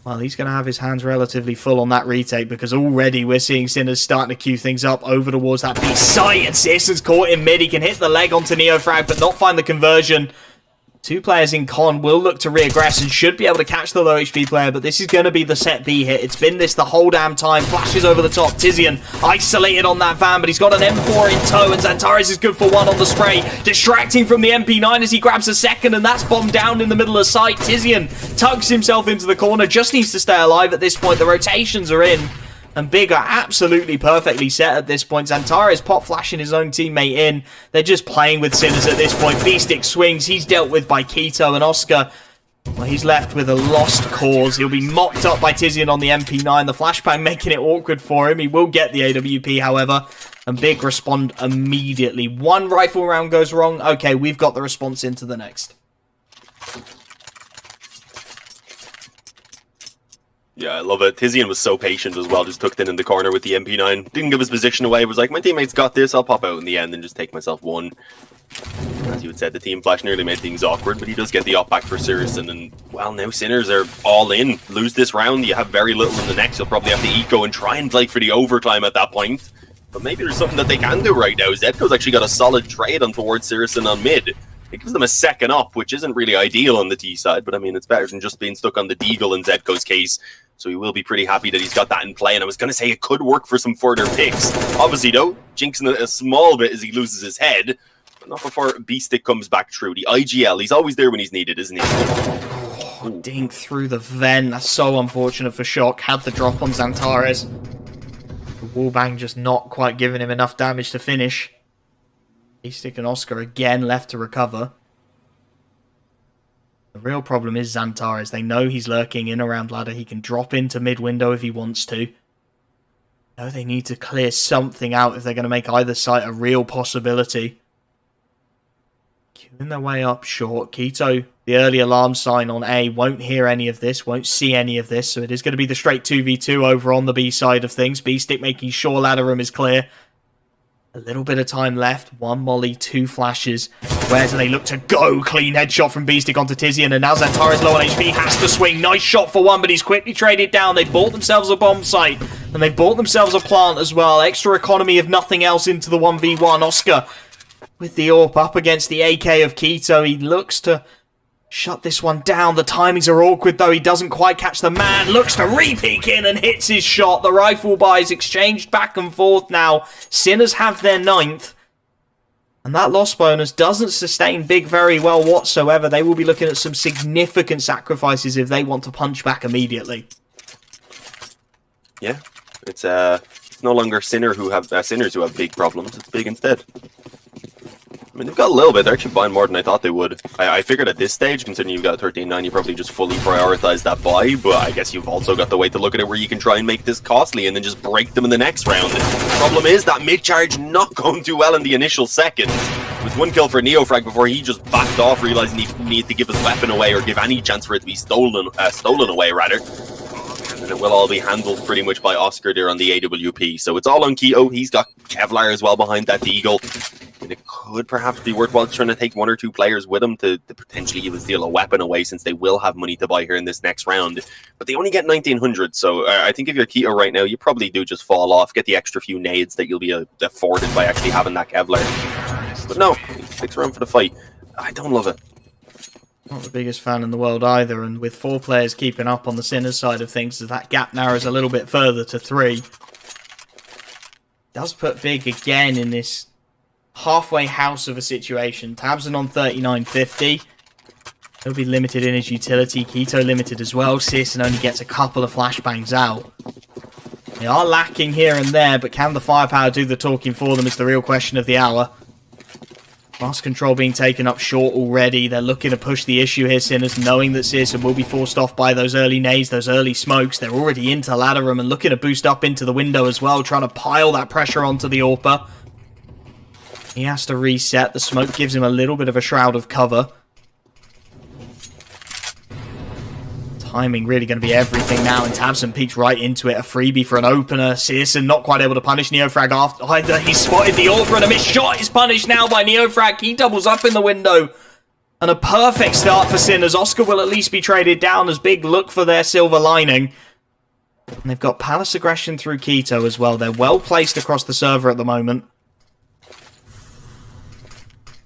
well, he's going to have his hands relatively full on that retake, because already we're seeing Sinners starting to queue things up over towards that B site, and Searson's caught in mid. He can hit the leg onto Neofrag, but not find the conversion. 2 players in con will look to reaggress and should be able to catch the low HP player, but this is going to be the set B hit. It's been this the whole damn time. Flashes over the top. Tizian isolated on that van, but he's got an M4 in tow, and Xantares is good for 1 on the spray. Distracting from the MP9 as he grabs a second, and that's bombed down in the middle of sight. Tizian tugs himself into the corner, just needs to stay alive at this point. The rotations are in, and Big are absolutely perfectly set at this point. Xantares pop flashing his own teammate in. They're just playing with Sinners at this point. B-Stick swings. He's dealt with by Keto, and Oscar, well, he's left with a lost cause. He'll be mopped up by Tizian on the MP9. The flashbang making it awkward for him. He will get the AWP, however, and Big respond immediately. 1 rifle round goes wrong. Okay, we've got the response into the next. Yeah, I love it. Tizian was so patient as well, just tucked in the corner with the MP9. Didn't give his position away. Was like, my teammates got this, I'll pop out in the end and just take myself 1. As you had said, the team flash nearly made things awkward, but he does get the op back for Searson. And, well, now Sinners are all in. Lose this round, you have very little in the next. You'll probably have to eco and try and fight for the overtime at that point. But maybe there's something that they can do right now. Zedko's actually got a solid trade on towards Sirison on mid. It gives them a second up, which isn't really ideal on the T side, but I mean, it's better than just being stuck on the Deagle in Zedko's case. So he will be pretty happy that he's got that in play, and I was going to say it could work for some further picks. Obviously, though, jinxing it a small bit as he loses his head, but not before B-Stick comes back through. The IGL, he's always there when he's needed, isn't he? Oh, dink through the vent. That's so unfortunate for Shock. Had the drop on Xantares. The wallbang just not quite giving him enough damage to finish. B-Stick and Oscar again left to recover. The real problem is Xantares. They know he's lurking in around ladder. He can drop into mid-window if he wants to. No, they need to clear something out if they're going to make either site a real possibility. Queuing their way up short. Keto, the early alarm sign on A, won't hear any of this, won't see any of this. So it is going to be the straight 2v2 over on the B side of things. B-Stick making sure ladder room is clear. A little bit of time left. One molly, two flashes. Where do they look to go? Clean headshot from B-Stick onto Tizian, and now Xantares low on HP, has to swing. Nice shot for one, but he's quickly traded down. They bought themselves a bomb site, and they bought themselves a plant as well. Extra economy if nothing else into the 1v1. Oscar with the AWP up against the AK of Keto. He looks to shut this one down. The timings are awkward, though. He doesn't quite catch the man. Looks to re-peek in and hits his shot. The rifle buys exchanged back and forth now. Sinners have their 9th. And that loss bonus doesn't sustain Big very well whatsoever. They will be looking at some significant sacrifices if they want to punch back immediately. Yeah, it's no longer sinners who have big problems. It's Big instead. I mean, they've got a little bit. They're actually buying more than I thought they would. I figured at this stage, considering you've got 13-9, you probably just fully prioritize that buy, but I guess you've also got the way to look at it where you can try and make this costly and then just break them in the next round. The problem is that mid-charge not going too well in the initial second. It was one kill for Neofrag before he just backed off, realizing he needed to give his weapon away or give any chance for it to be stolen away, rather. And it will all be handled pretty much by Oscar there on the AWP. So it's all on Keto. He's got Kevlar as well behind that Deagle. And it could perhaps be worthwhile trying to take one or two players with him to potentially even steal a weapon away, since they will have money to buy here in this next round. But they only get 1900, so I think if you're Keto right now, you probably do just fall off, get the extra few nades that you'll be afforded by actually having that Kevlar. But no, he sticks around for the fight. I don't love it. Not the biggest fan in the world either, and with 4 players keeping up on the Sinners side of things, that gap narrows a little bit further to 3. Does put Big again in this halfway house of a situation. Tabson on 39.50. He'll be limited in his utility. Keto limited as well. Searson only gets a couple of flashbangs out. They are lacking here and there, but can the firepower do the talking for them is the real question of the hour. Fast control being taken up short already. They're looking to push the issue here, Sinners, knowing that Searson will be forced off by those early nades, those early smokes. They're already into ladder room and looking to boost up into the window as well, trying to pile that pressure onto the AWPer. He has to reset. The smoke gives him a little bit of a shroud of cover. Timing really going to be everything now, and Tabson peeks right into it. A freebie for an opener. Searson not quite able to punish Neofrag after either. He spotted the AWPer, and a missed shot is punished now by Neofrag. He doubles up in the window. And a perfect start for Sinners. Oscar will at least be traded down as Big look for their silver lining. And they've got Palace aggression through Keto as well. They're well placed across the server at the moment.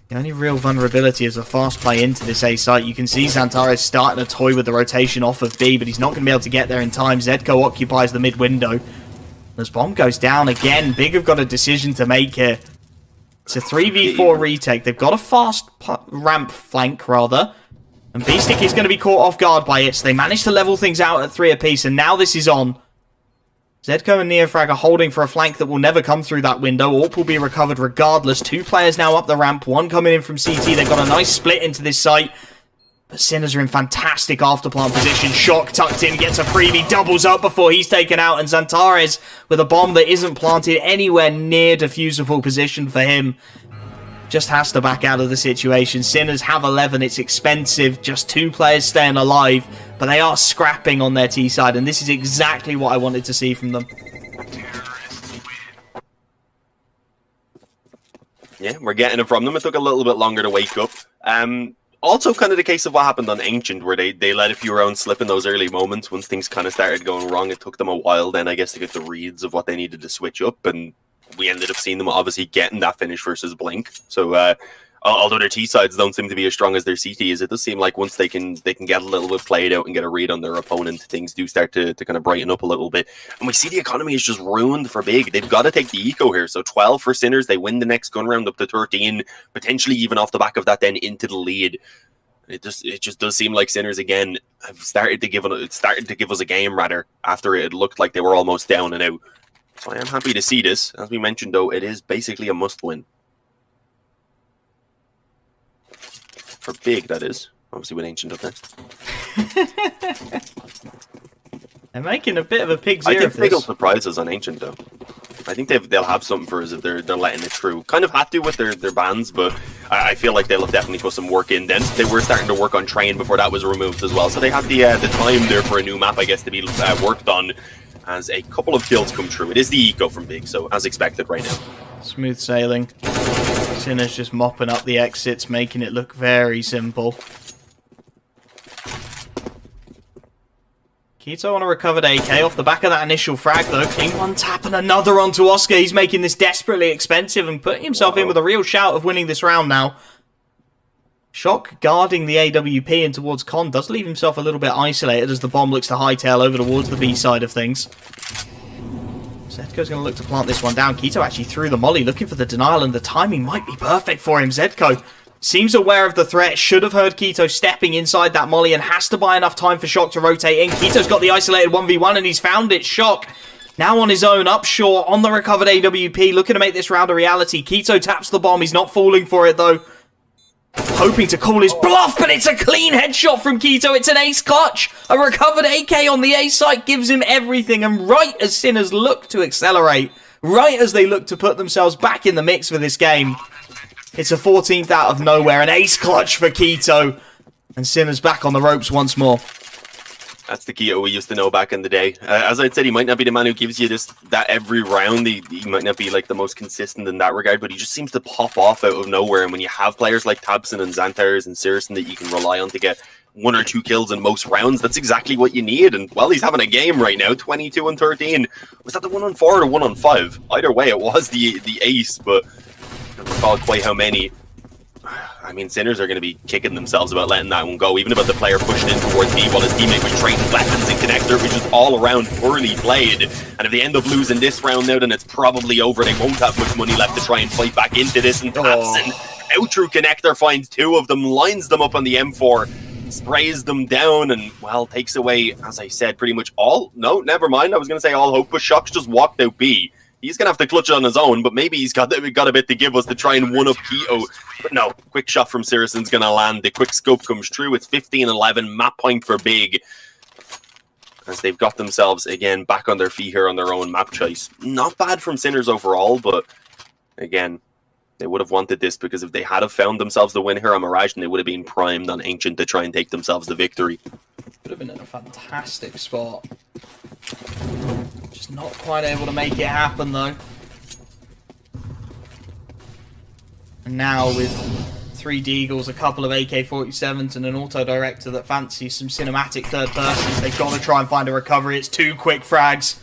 The only real vulnerability is a fast play into this A site. You can see Xantares starting to toy with the rotation off of B, but he's not going to be able to get there in time. Zedko occupies the mid window. As bomb goes down again, Big have got a decision to make here. It's a 3v4 retake. They've got a fast ramp flank, rather. And B-Stick is going to be caught off guard by it, so they managed to level things out at 3 apiece, and now this is on. Zedko and Neofrag are holding for a flank that will never come through that window. AWP will be recovered regardless. 2 players now up the ramp. 1 coming in from CT. They've got a nice split into this site. But Sinners are in fantastic afterplant position. Shock tucked in, gets a freebie, doubles up before he's taken out. And Xantares with a bomb that isn't planted anywhere near defusable position for him. Just has to back out of the situation. Sinners have 11. It's expensive. Just 2 players staying alive. But they are scrapping on their T side. And this is exactly what I wanted to see from them. Yeah, we're getting it from them. It took a little bit longer to wake up. Also kind of the case of what happened on Ancient, where they let a few rounds slip in those early moments. Once things kind of started going wrong, it took them a while then, I guess, to get the reads of what they needed to switch up, and we ended up seeing them obviously getting that finish versus Blink. So although their T sides don't seem to be as strong as their CTs, it does seem like once they can get a little bit played out and get a read on their opponent, things do start to kind of brighten up a little bit. And we see the economy is just ruined for Big. They've got to take the eco here. So 12 for Sinners, they win the next gun round up to 13, potentially even off the back of that then into the lead. It just does seem like Sinners again have started to give us a game rather after it looked like they were almost down and out. So I am happy to see this. As we mentioned though, it is basically a must win. For Big, that is. Obviously with Ancient up next. They're making a bit of a pig zero. I think Big will surprise us on Ancient though. I think they'll have something for us if they're letting it through. Kind of had to with their bans, but I feel like they'll definitely put some work in. Then they were starting to work on Train before that was removed as well, so they have the time there for a new map, I guess, to be worked on as a couple of kills come true. It is the eco from Big, so as expected right now. Smooth sailing. Sinners just mopping up the exits, making it look very simple. Keto on a recovered AK off the back of that initial frag though. Clean one tap and another onto Oscar. He's making this desperately expensive and putting himself in with a real shout of winning this round now. Shock guarding the AWP and towards Con does leave himself a little bit isolated as the bomb looks to hightail over towards the B side of things. Zedko's going to look to plant this one down. Keto actually threw the molly, looking for the denial, and the timing might be perfect for him. Zedko seems aware of the threat, should have heard Keto stepping inside that molly, and has to buy enough time for Shock to rotate in. Keto's got the isolated 1v1, and he's found it. Shock now on his own, upshore on the recovered AWP, looking to make this round a reality. Keto taps the bomb. He's not falling for it, though. Hoping to call his bluff, but it's a clean headshot from Keto. It's an ace clutch. A recovered AK on the A site gives him everything. And right as Sinners look to accelerate, right as they look to put themselves back in the mix for this game, it's a 14th out of nowhere. An ace clutch for Keto. And Sinners back on the ropes once more. That's the Keto we used to know back in the day. As I said, he might not be the man who gives you that every round. He might not be like the most consistent in that regard, but he just seems to pop off out of nowhere. And when you have players like Tabson and Xanthars and Sirison that you can rely on to get 1 or 2 kills in most rounds, that's exactly what you need. And well, he's having a game right now, 22 and 13. Was that the 1 on 4 or 1 on 5? Either way, it was the ace, but I don't recall quite how many. I mean, Sinners are going to be kicking themselves about letting that one go, even about the player pushing in towards B while his teammate was trading weapons and connector, which is all around poorly played. And if they end up losing this round now, then it's probably over. They won't have much money left to try and fight back into this. And Tabson, out through connector, finds 2 of them, lines them up on the M4, sprays them down, and, well, takes away, as I said, pretty much all. No, never mind. I was going to say all hope, but Shock's just walked out B. He's going to have to clutch it on his own, but maybe he's got a bit to give us to try and one-up Keto. But no, quick shot from Sirison's going to land. The quick scope comes true. It's 15-11, map point for Big. As they've got themselves, again, back on their feet here on their own map choice. Not bad from Sinners overall, but again, they would have wanted this because if they had have found themselves the win here on Mirage, then they would have been primed on Ancient to try and take themselves the victory. Would have been in a fantastic spot. Just not quite able to make it happen, though. And now with 3 Deagles, a couple of AK-47s, and an auto-director that fancies some cinematic third persons, they've got to try and find a recovery. It's 2 quick frags.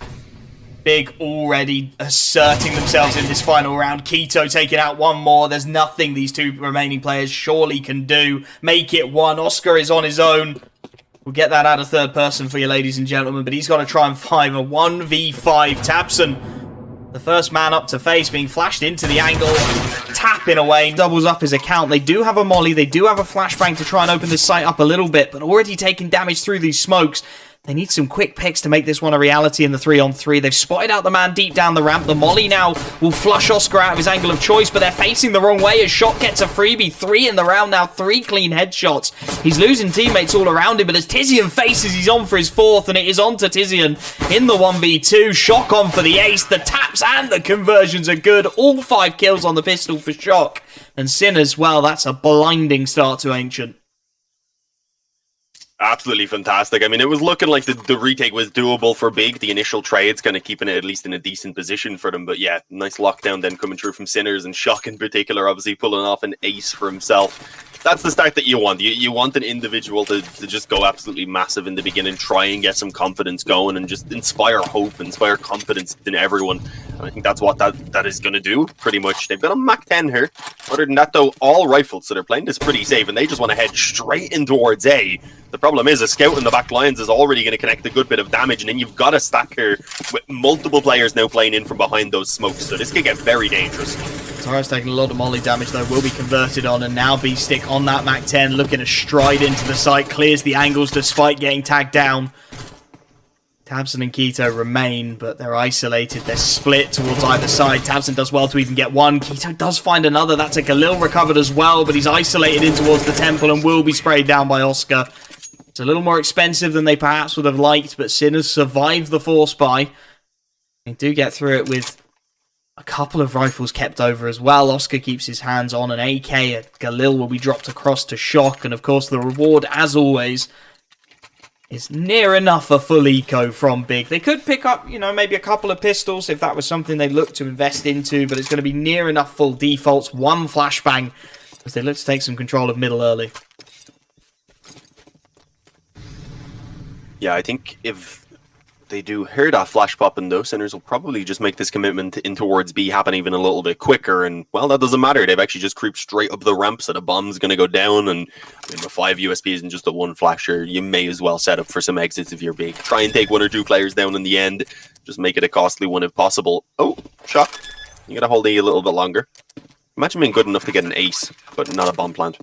Big already asserting themselves in this final round. Keto taking out 1 more. There's nothing these 2 remaining players surely can do. Make it 1. Oscar is on his own. We'll get that out of third person for you, ladies and gentlemen, but he's got to try and find a 1v5. Tabson, the first man up to face, being flashed into the angle, tapping away, doubles up his account. They do have a molly, they do have a flashbang to try and open this site up a little bit, but already taking damage through these smokes. They need some quick picks to make this one a reality in the 3-on-3. They've spotted out the man deep down the ramp. The molly now will flush Oscar out of his angle of choice, but they're facing the wrong way as Shock gets a freebie. 3 in the round now, 3 clean headshots. He's losing teammates all around him, but as Tizian faces, he's on for his 4th, and it is on to Tizian in the 1v2. Shock on for the ace. The taps and the conversions are good. All 5 kills on the pistol for Shock. And Sinners, well, that's a blinding start to Ancient. Absolutely fantastic. I mean, it was looking like the retake was doable for Big. The initial trades kind of keeping it at least in a decent position for them. But yeah, nice lockdown then coming through from Sinners, and Shock in particular, obviously pulling off an ace for himself. that's the start that you want. You want an individual to just go absolutely massive in the beginning, try and get some confidence going, and just inspire hope, inspire confidence in everyone. And I think that's what that is going to do, pretty much. They've got a Mach 10 here. Other than that, though, all rifles, so they're playing this pretty safe, and they just want to head straight in towards A. The problem is, a scout in the back lines is already going to connect a good bit of damage, and then you've got a stack here with multiple players now playing in from behind those smokes, so this could get very dangerous. Tara's taking a lot of molly damage, though, will be converted on, and now B-Stick on that Mach 10, looking to stride into the site, clears the angles despite getting tagged down. Tabson and Keto remain, but they're isolated. They're split towards either side. Tabson does well to even get one. Keto does find another. That's a Galil recovered as well, but he's isolated in towards the temple and will be sprayed down by Oscar. It's a little more expensive than they perhaps would have liked, but Sinners survive the force buy. They do get through it with a couple of rifles kept over as well. Oscar keeps his hands on an AK. A Galil will be dropped across to Shock, and of course the reward, as always, is near enough a full eco from Big. They could pick up, you know, maybe a couple of pistols if that was something they looked to invest into, but it's going to be near enough full defaults. One flashbang as they look to take some control of middle early. Yeah, I think if they do hear that flash popping, though, Sinners will probably just make this commitment in towards B happen even a little bit quicker, and, well, that doesn't matter. They've actually just creeped straight up the ramp, so the bomb's going to go down, and I mean, with 5 USBs and just the one flasher, you may as well set up for some exits if you're Big. Try and take 1 or 2 players down in the end, just make it a costly one if possible. Oh, Shock. You got to hold A a little bit longer. Imagine being good enough to get an ace, but not a bomb plant.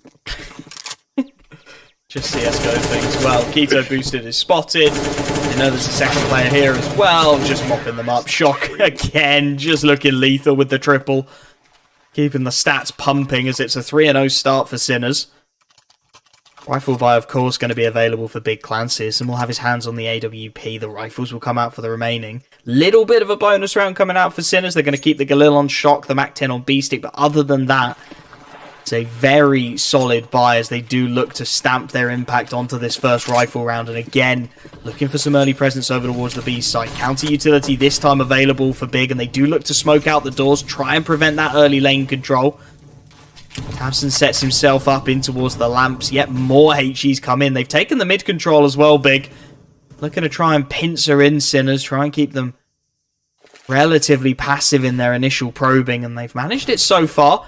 Just CSGO things. Well, Keto boosted is spotted. They know there's a second player here as well. Just mopping them up. Shock again. Just looking lethal with the triple. Keeping the stats pumping as it's a 3-0 start for Sinners. Rifle buy, of course, going to be available for Big Clancies, and will have his hands on the AWP. The rifles will come out for the remaining. Little bit of a bonus round coming out for Sinners. They're going to keep the Galil on Shock, the Mach 10 on B-Stick, but other than that, it's a very solid buy as they do look to stamp their impact onto this first rifle round. And again, looking for some early presence over towards the B side. Counter utility this time available for Big, and they do look to smoke out the doors, try and prevent that early lane control. Tabson sets himself up in towards the lamps. Yet more HEs come in. They've taken the mid control as well, Big. Looking to try and pincer in Sinners, try and keep them relatively passive in their initial probing, and they've managed it so far.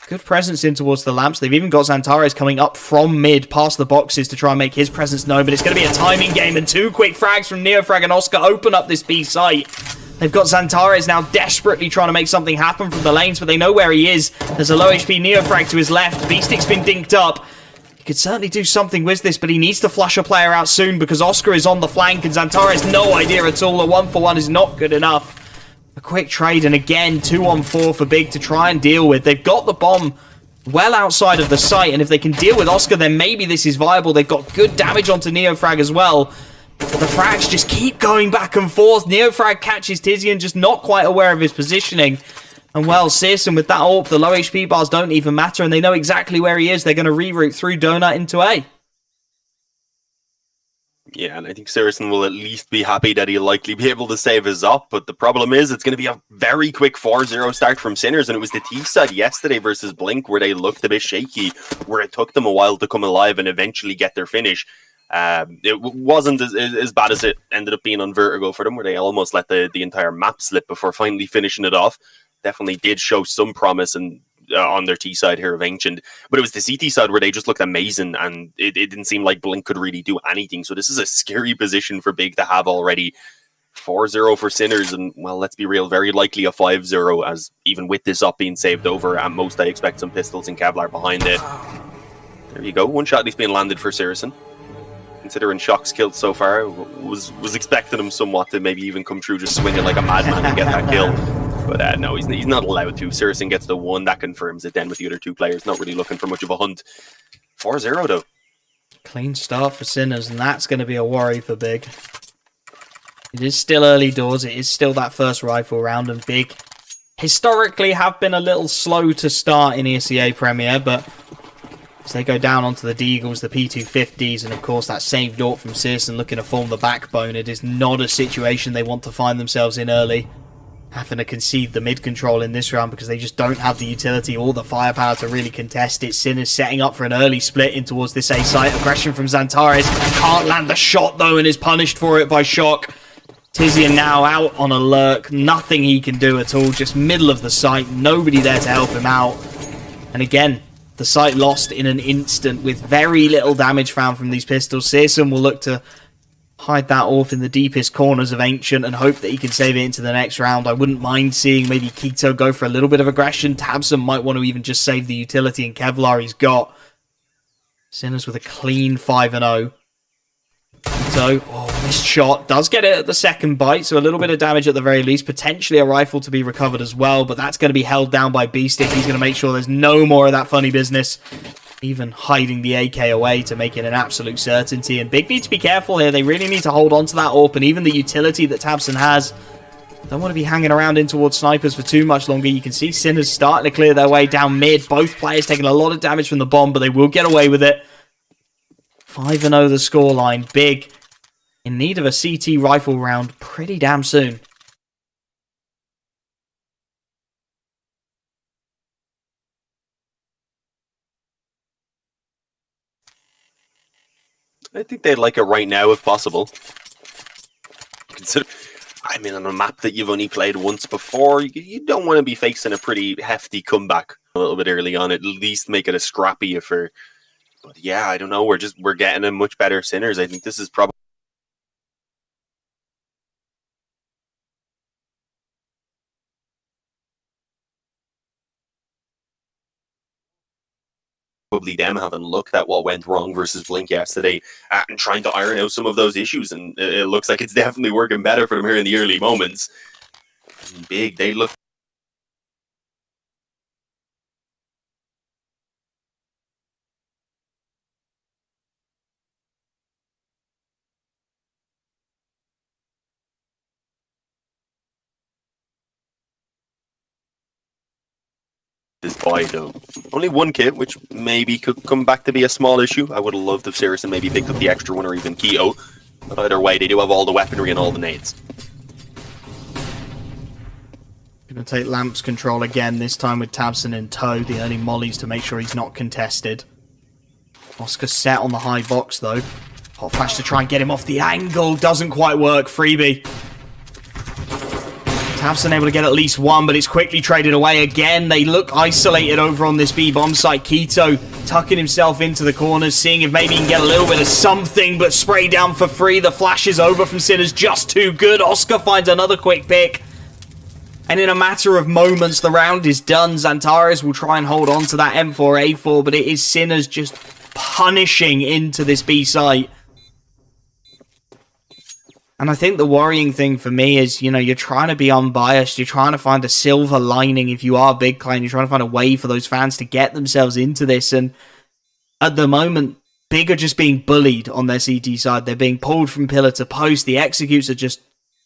Good presence in towards the lamps. They've even got Xantares coming up from mid past the boxes to try and make his presence known, but it's going to be a timing game, and 2 quick frags from Neofrag and Oscar open up this B site. They've got Xantares now desperately trying to make something happen from the lanes, but they know where he is. There's a low HP Neofrag to his left. B-Stick's been dinked up. He could certainly do something with this, but he needs to flush a player out soon because Oscar is on the flank and Xantares no idea at all. A 1-for-1 is not good enough. A quick trade, and again, 2-on-4 for Big to try and deal with. They've got the bomb well outside of the site, and if they can deal with Oscar, then maybe this is viable. They've got good damage onto Neofrag as well. But the frags just keep going back and forth. Neofrag catches Tizian, just not quite aware of his positioning. And well, Searson with that AWP, the low HP bars don't even matter, and they know exactly where he is. They're going to reroute through Donut into A. Yeah, and I think Searson will at least be happy that he'll likely be able to save his up, but the problem is it's going to be a very quick 4-0 start from Sinners, and it was the T side yesterday versus Blink where they looked a bit shaky, where it took them a while to come alive and eventually get their finish. It wasn't as bad as it ended up being on Vertigo for them, where they almost let the entire map slip before finally finishing it off. Definitely did show some promise and on their T side here of Ancient, but it was the CT side where they just looked amazing, and it didn't seem like Blink could really do anything. So this is a scary position for Big to have already. 4-0 for Sinners, and well, let's be real, very likely a 5-0, as even with this up being saved over, at most I expect some pistols and Kevlar behind it. There you go, one shot at least being landed for Searson. Considering Shock's killed so far, was expecting him somewhat to maybe even come through just swinging like a madman to get that kill. But no, he's not allowed to. Searson gets the one, that confirms it then with the other 2 players. Not really looking for much of a hunt. 4-0 though. Clean start for Sinners, and that's going to be a worry for Big. It is still early doors. It is still that first rifle round, and Big historically have been a little slow to start in ESEA Premier, but as they go down onto the Deagles, the P250s, and of course that saved AWP from Searson looking to form the backbone, it is not a situation they want to find themselves in early. having to concede the mid control in this round because they just don't have the utility or the firepower to really contest it. Sin is setting up for an early split in towards this A site. Aggression from Xantares. Can't land the shot though and is punished for it by Shock. Tizian now out on a lurk. Nothing he can do at all. Just middle of the site. Nobody there to help him out. And again, the site lost in an instant with very little damage found from these pistols. Searson will look to hide that off in the deepest corners of Ancient and hope that he can save it into the next round. I wouldn't mind seeing maybe Keto go for a little bit of aggression. Tabson might want to even just save the utility and Kevlar he's got. Sinners with a clean 5-0. Keto, missed shot. Does get it at the second bite, so a little bit of damage at the very least. Potentially a rifle to be recovered as well, but that's going to be held down by B-Stick. He's going to make sure there's no more of that funny business. Even hiding the AK away to make it an absolute certainty. And Big need to be careful here. They really need to hold on to that AWP and even the utility that Tabson has. Don't want to be hanging around in towards snipers for too much longer. You can see Sinners starting to clear their way down mid. Both players taking a lot of damage from the bomb, but they will get away with it. 5-0 the scoreline. Big in need of a CT rifle round pretty damn soon. I think they'd like it right now if possible. Consider, I mean, on a map that you've only played once before, you don't want to be facing a pretty hefty comeback a little bit early on. At least make it a scrappy affair. But yeah, I don't know. We're getting a much better Sinners. I think this is probably them having looked at what went wrong versus Blink yesterday and trying to iron out some of those issues. And it looks like it's definitely working better for them here in the early moments. And Big, they look this buy though. Only one kit, which maybe could come back to be a small issue. I would have loved if Searson maybe picked up the extra one or even Keto. But either way, they do have all the weaponry and all the nades. Going to take Lamp's control again, this time with Tabson in tow. The early mollies to make sure he's not contested. Oscar set on the high box though. Hot flash to try and get him off the angle. Doesn't quite work. Freebie. Tabson able to get at least one, but it's quickly traded away again. They look isolated over on this B bomb site. Keto tucking himself into the corners, seeing if maybe he can get a little bit of something, but spray down for free. The flash is over from Sinners, just too good. Oscar finds another quick pick. And in a matter of moments, the round is done. Xantares will try and hold on to that M4A4, but it is Sinners just punishing into this B site. And I think the worrying thing for me is, you know, you're trying to be unbiased. You're trying to find a silver lining if you are Big Clan. You're trying to find a way for those fans to get themselves into this. And at the moment, Big are just being bullied on their CT side. They're being pulled from pillar to post. The executes are just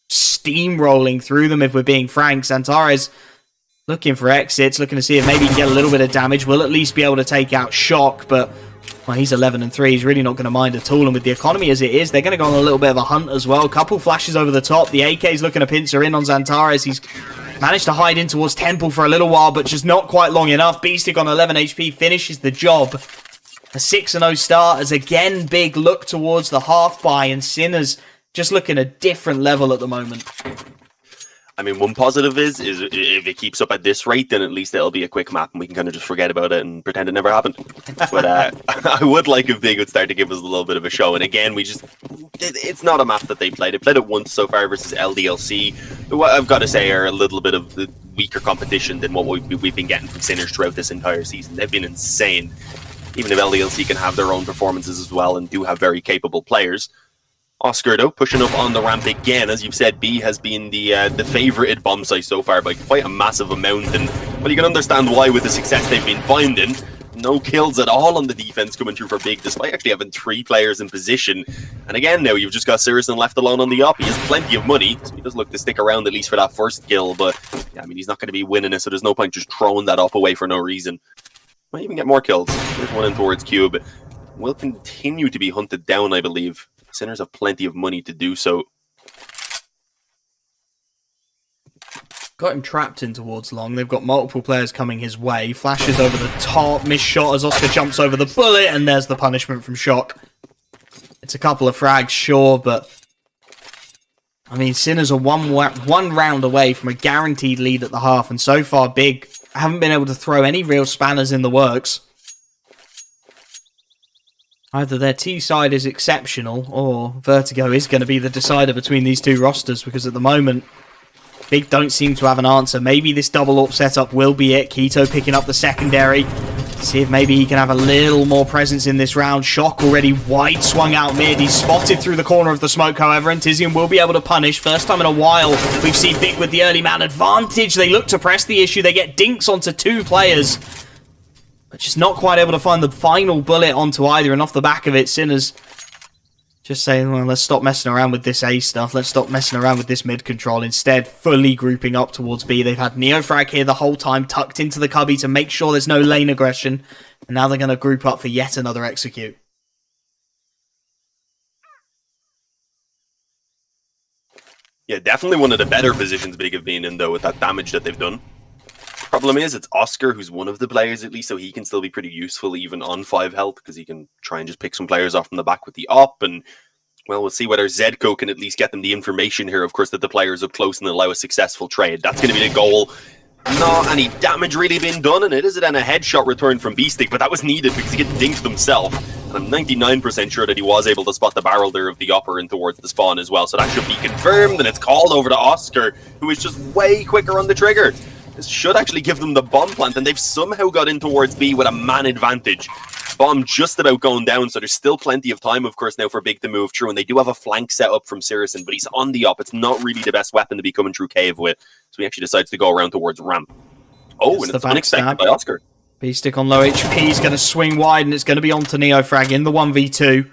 steamrolling through them, if we're being frank. Xantares looking for exits, looking to see if maybe he can get a little bit of damage. We'll at least be able to take out Shock, but well, he's 11-3. He's really not going to mind at all. And with the economy as it is, they're going to go on a little bit of a hunt as well. A couple flashes over the top. The AK's looking to pincer in on Xantares. He's managed to hide in towards Temple for a little while, but just not quite long enough. Beastick on 11 HP finishes the job. A 6-0 start as again Big look towards the half buy, and Sinners just looking a different level at the moment. I mean, one positive is if it keeps up at this rate, then at least it'll be a quick map and we can kind of just forget about it and pretend it never happened. But I would like if Big would start to give us a little bit of a show. And again, it's not a map that they played. They played it once so far versus LDLC, who I've got to say are a little bit of the weaker competition than what we've been getting from Sinners throughout this entire season. They've been insane. Even if LDLC can have their own performances as well and do have very capable players. Oscar, though, pushing up on the ramp again. As you've said, B has been the favoured bomb site so far by quite a massive amount. And, well, you can understand why with the success they've been finding. No kills at all on the defense coming through for Big, despite actually having 3 players in position. And again, now you've just got Searson left alone on the op. He has plenty of money, so he does look to stick around at least for that first kill. But, yeah, I mean, he's not going to be winning it, so there's no point just throwing that op away for no reason. Might even get more kills. There's one in towards Cube. Will continue to be hunted down, I believe. Sinners have plenty of money to do so. Got him trapped in towards long. They've got multiple players coming his way. Flashes over the top. Missed shot as Oscar jumps over the bullet. And there's the punishment from Shock. It's a couple of frags, sure, but... I mean, Sinners are one round away from a guaranteed lead at the half. And so far, Big haven't been able to throw any real spanners in the works. Either their T side is exceptional, or Vertigo is going to be the decider between these two rosters, because at the moment... Big don't seem to have an answer. Maybe this double up setup will be it. Keto picking up the secondary. See if maybe he can have a little more presence in this round. Shock already wide swung out mid. He's spotted through the corner of the smoke, however, and Tizian will be able to punish. First time in a while we've seen Big with the early man advantage. They look to press the issue. They get dinks onto two players, but just not quite able to find the final bullet onto either. And off the back of it, Sinners just saying, well, let's stop messing around with this A stuff. Let's stop messing around with this mid control. Instead, fully grouping up towards B. They've had Neofrag here the whole time, tucked into the cubby to make sure there's no lane aggression. And now they're going to group up for yet another execute. Yeah, definitely one of the better positions Big have been in, though, with that damage that they've done. Problem is, it's Oscar who's one of the players, at least, so he can still be pretty useful even on 5 health, because he can try and just pick some players off from the back with the op, and, well, we'll see whether Zedko can at least get them the information here, of course, that the players up close and allow a successful trade. That's going to be the goal. Not any damage really being done, and it is then a headshot return from Beastic, but that was needed because he get dinked himself, and I'm 99% sure that he was able to spot the barrel there of the upper in towards the spawn as well, so that should be confirmed, and it's called over to Oscar, who is just way quicker on the trigger. This should actually give them the bomb plant, and they've somehow got in towards B with a man advantage. Bomb just about going down, so there's still plenty of time, of course, now for Big to move through, and they do have a flank set up from Sirison, but he's on the up. It's not really the best weapon to be coming through cave with, so he actually decides to go around towards ramp. Oh, and it's unexpected by Oscar. B-Stick on low HP, he's going to swing wide, and it's going to be onto Neofrag in the 1v2.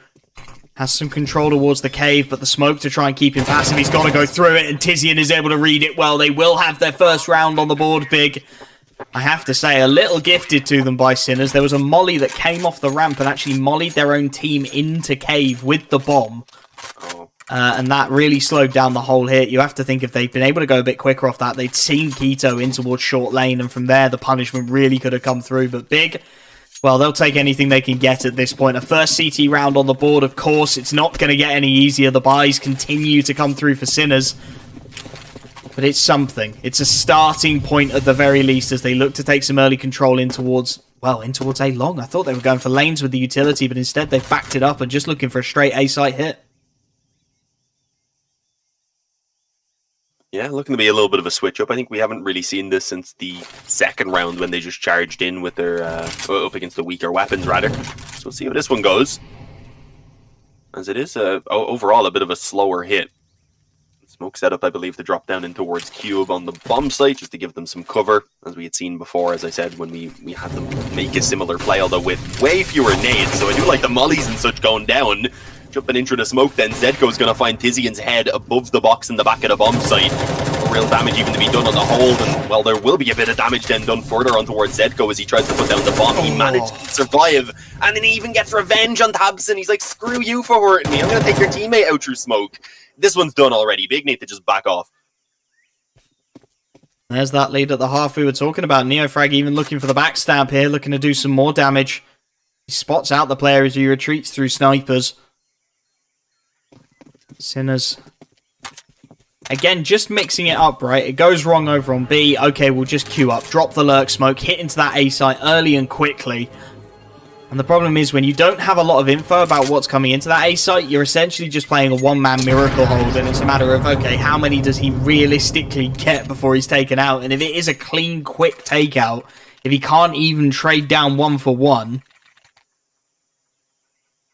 Has some control towards the cave, but the smoke to try and keep him passive. He's got to go through it, and Tizian is able to read it well. They will have their first round on the board, Big. I have to say, a little gifted to them by Sinners. There was a molly that came off the ramp and actually mollied their own team into cave with the bomb. And that really slowed down the whole hit. You have to think if they'd been able to go a bit quicker off that, they'd seen Keto in towards short lane, and from there, the punishment really could have come through. But Big... well, they'll take anything they can get at this point. A first CT round on the board, of course. It's not going to get any easier. The buys continue to come through for Sinners. But it's something. It's a starting point at the very least as they look to take some early control in towards, well, in towards A long. I thought they were going for lanes with the utility, but instead they've backed it up and just looking for a straight A site hit. Yeah, looking to be a little bit of a switch up. I think we haven't really seen this since the second round when they just charged in with their up against the weaker weapons, rather. So we'll see how this one goes. As it is overall a bit of a slower hit. Smoke setup, I believe, to drop down in towards Cube on the bomb site, just to give them some cover, as we had seen before, as I said, when we had them make a similar play, although with way fewer nades. So I do like the mollies and such going down. Jumping into the smoke, then Zedko's going to find Tizian's head above the box in the back of the bomb site. No real damage even to be done on the hold, and, well, there will be a bit of damage then done further on towards Zedko as he tries to put down the bomb. He managed to survive, and then he even gets revenge on Tabson. He's like, screw you for hurting me. I'm going to take your teammate out through smoke. This one's done already. Big need to just back off. There's that lead at the half we were talking about. Neofrag even looking for the backstab here, looking to do some more damage. He spots out the player as he retreats through snipers. Sinners. Again, just mixing it up, right? It goes wrong over on B. Okay, we'll just queue up. Drop the lurk smoke. Hit into that A site early and quickly. And the problem is when you don't have a lot of info about what's coming into that A site, you're essentially just playing a one-man miracle hold. And it's a matter of, okay, how many does he realistically get before he's taken out? And if it is a clean, quick takeout, if he can't even trade down 1-for-1,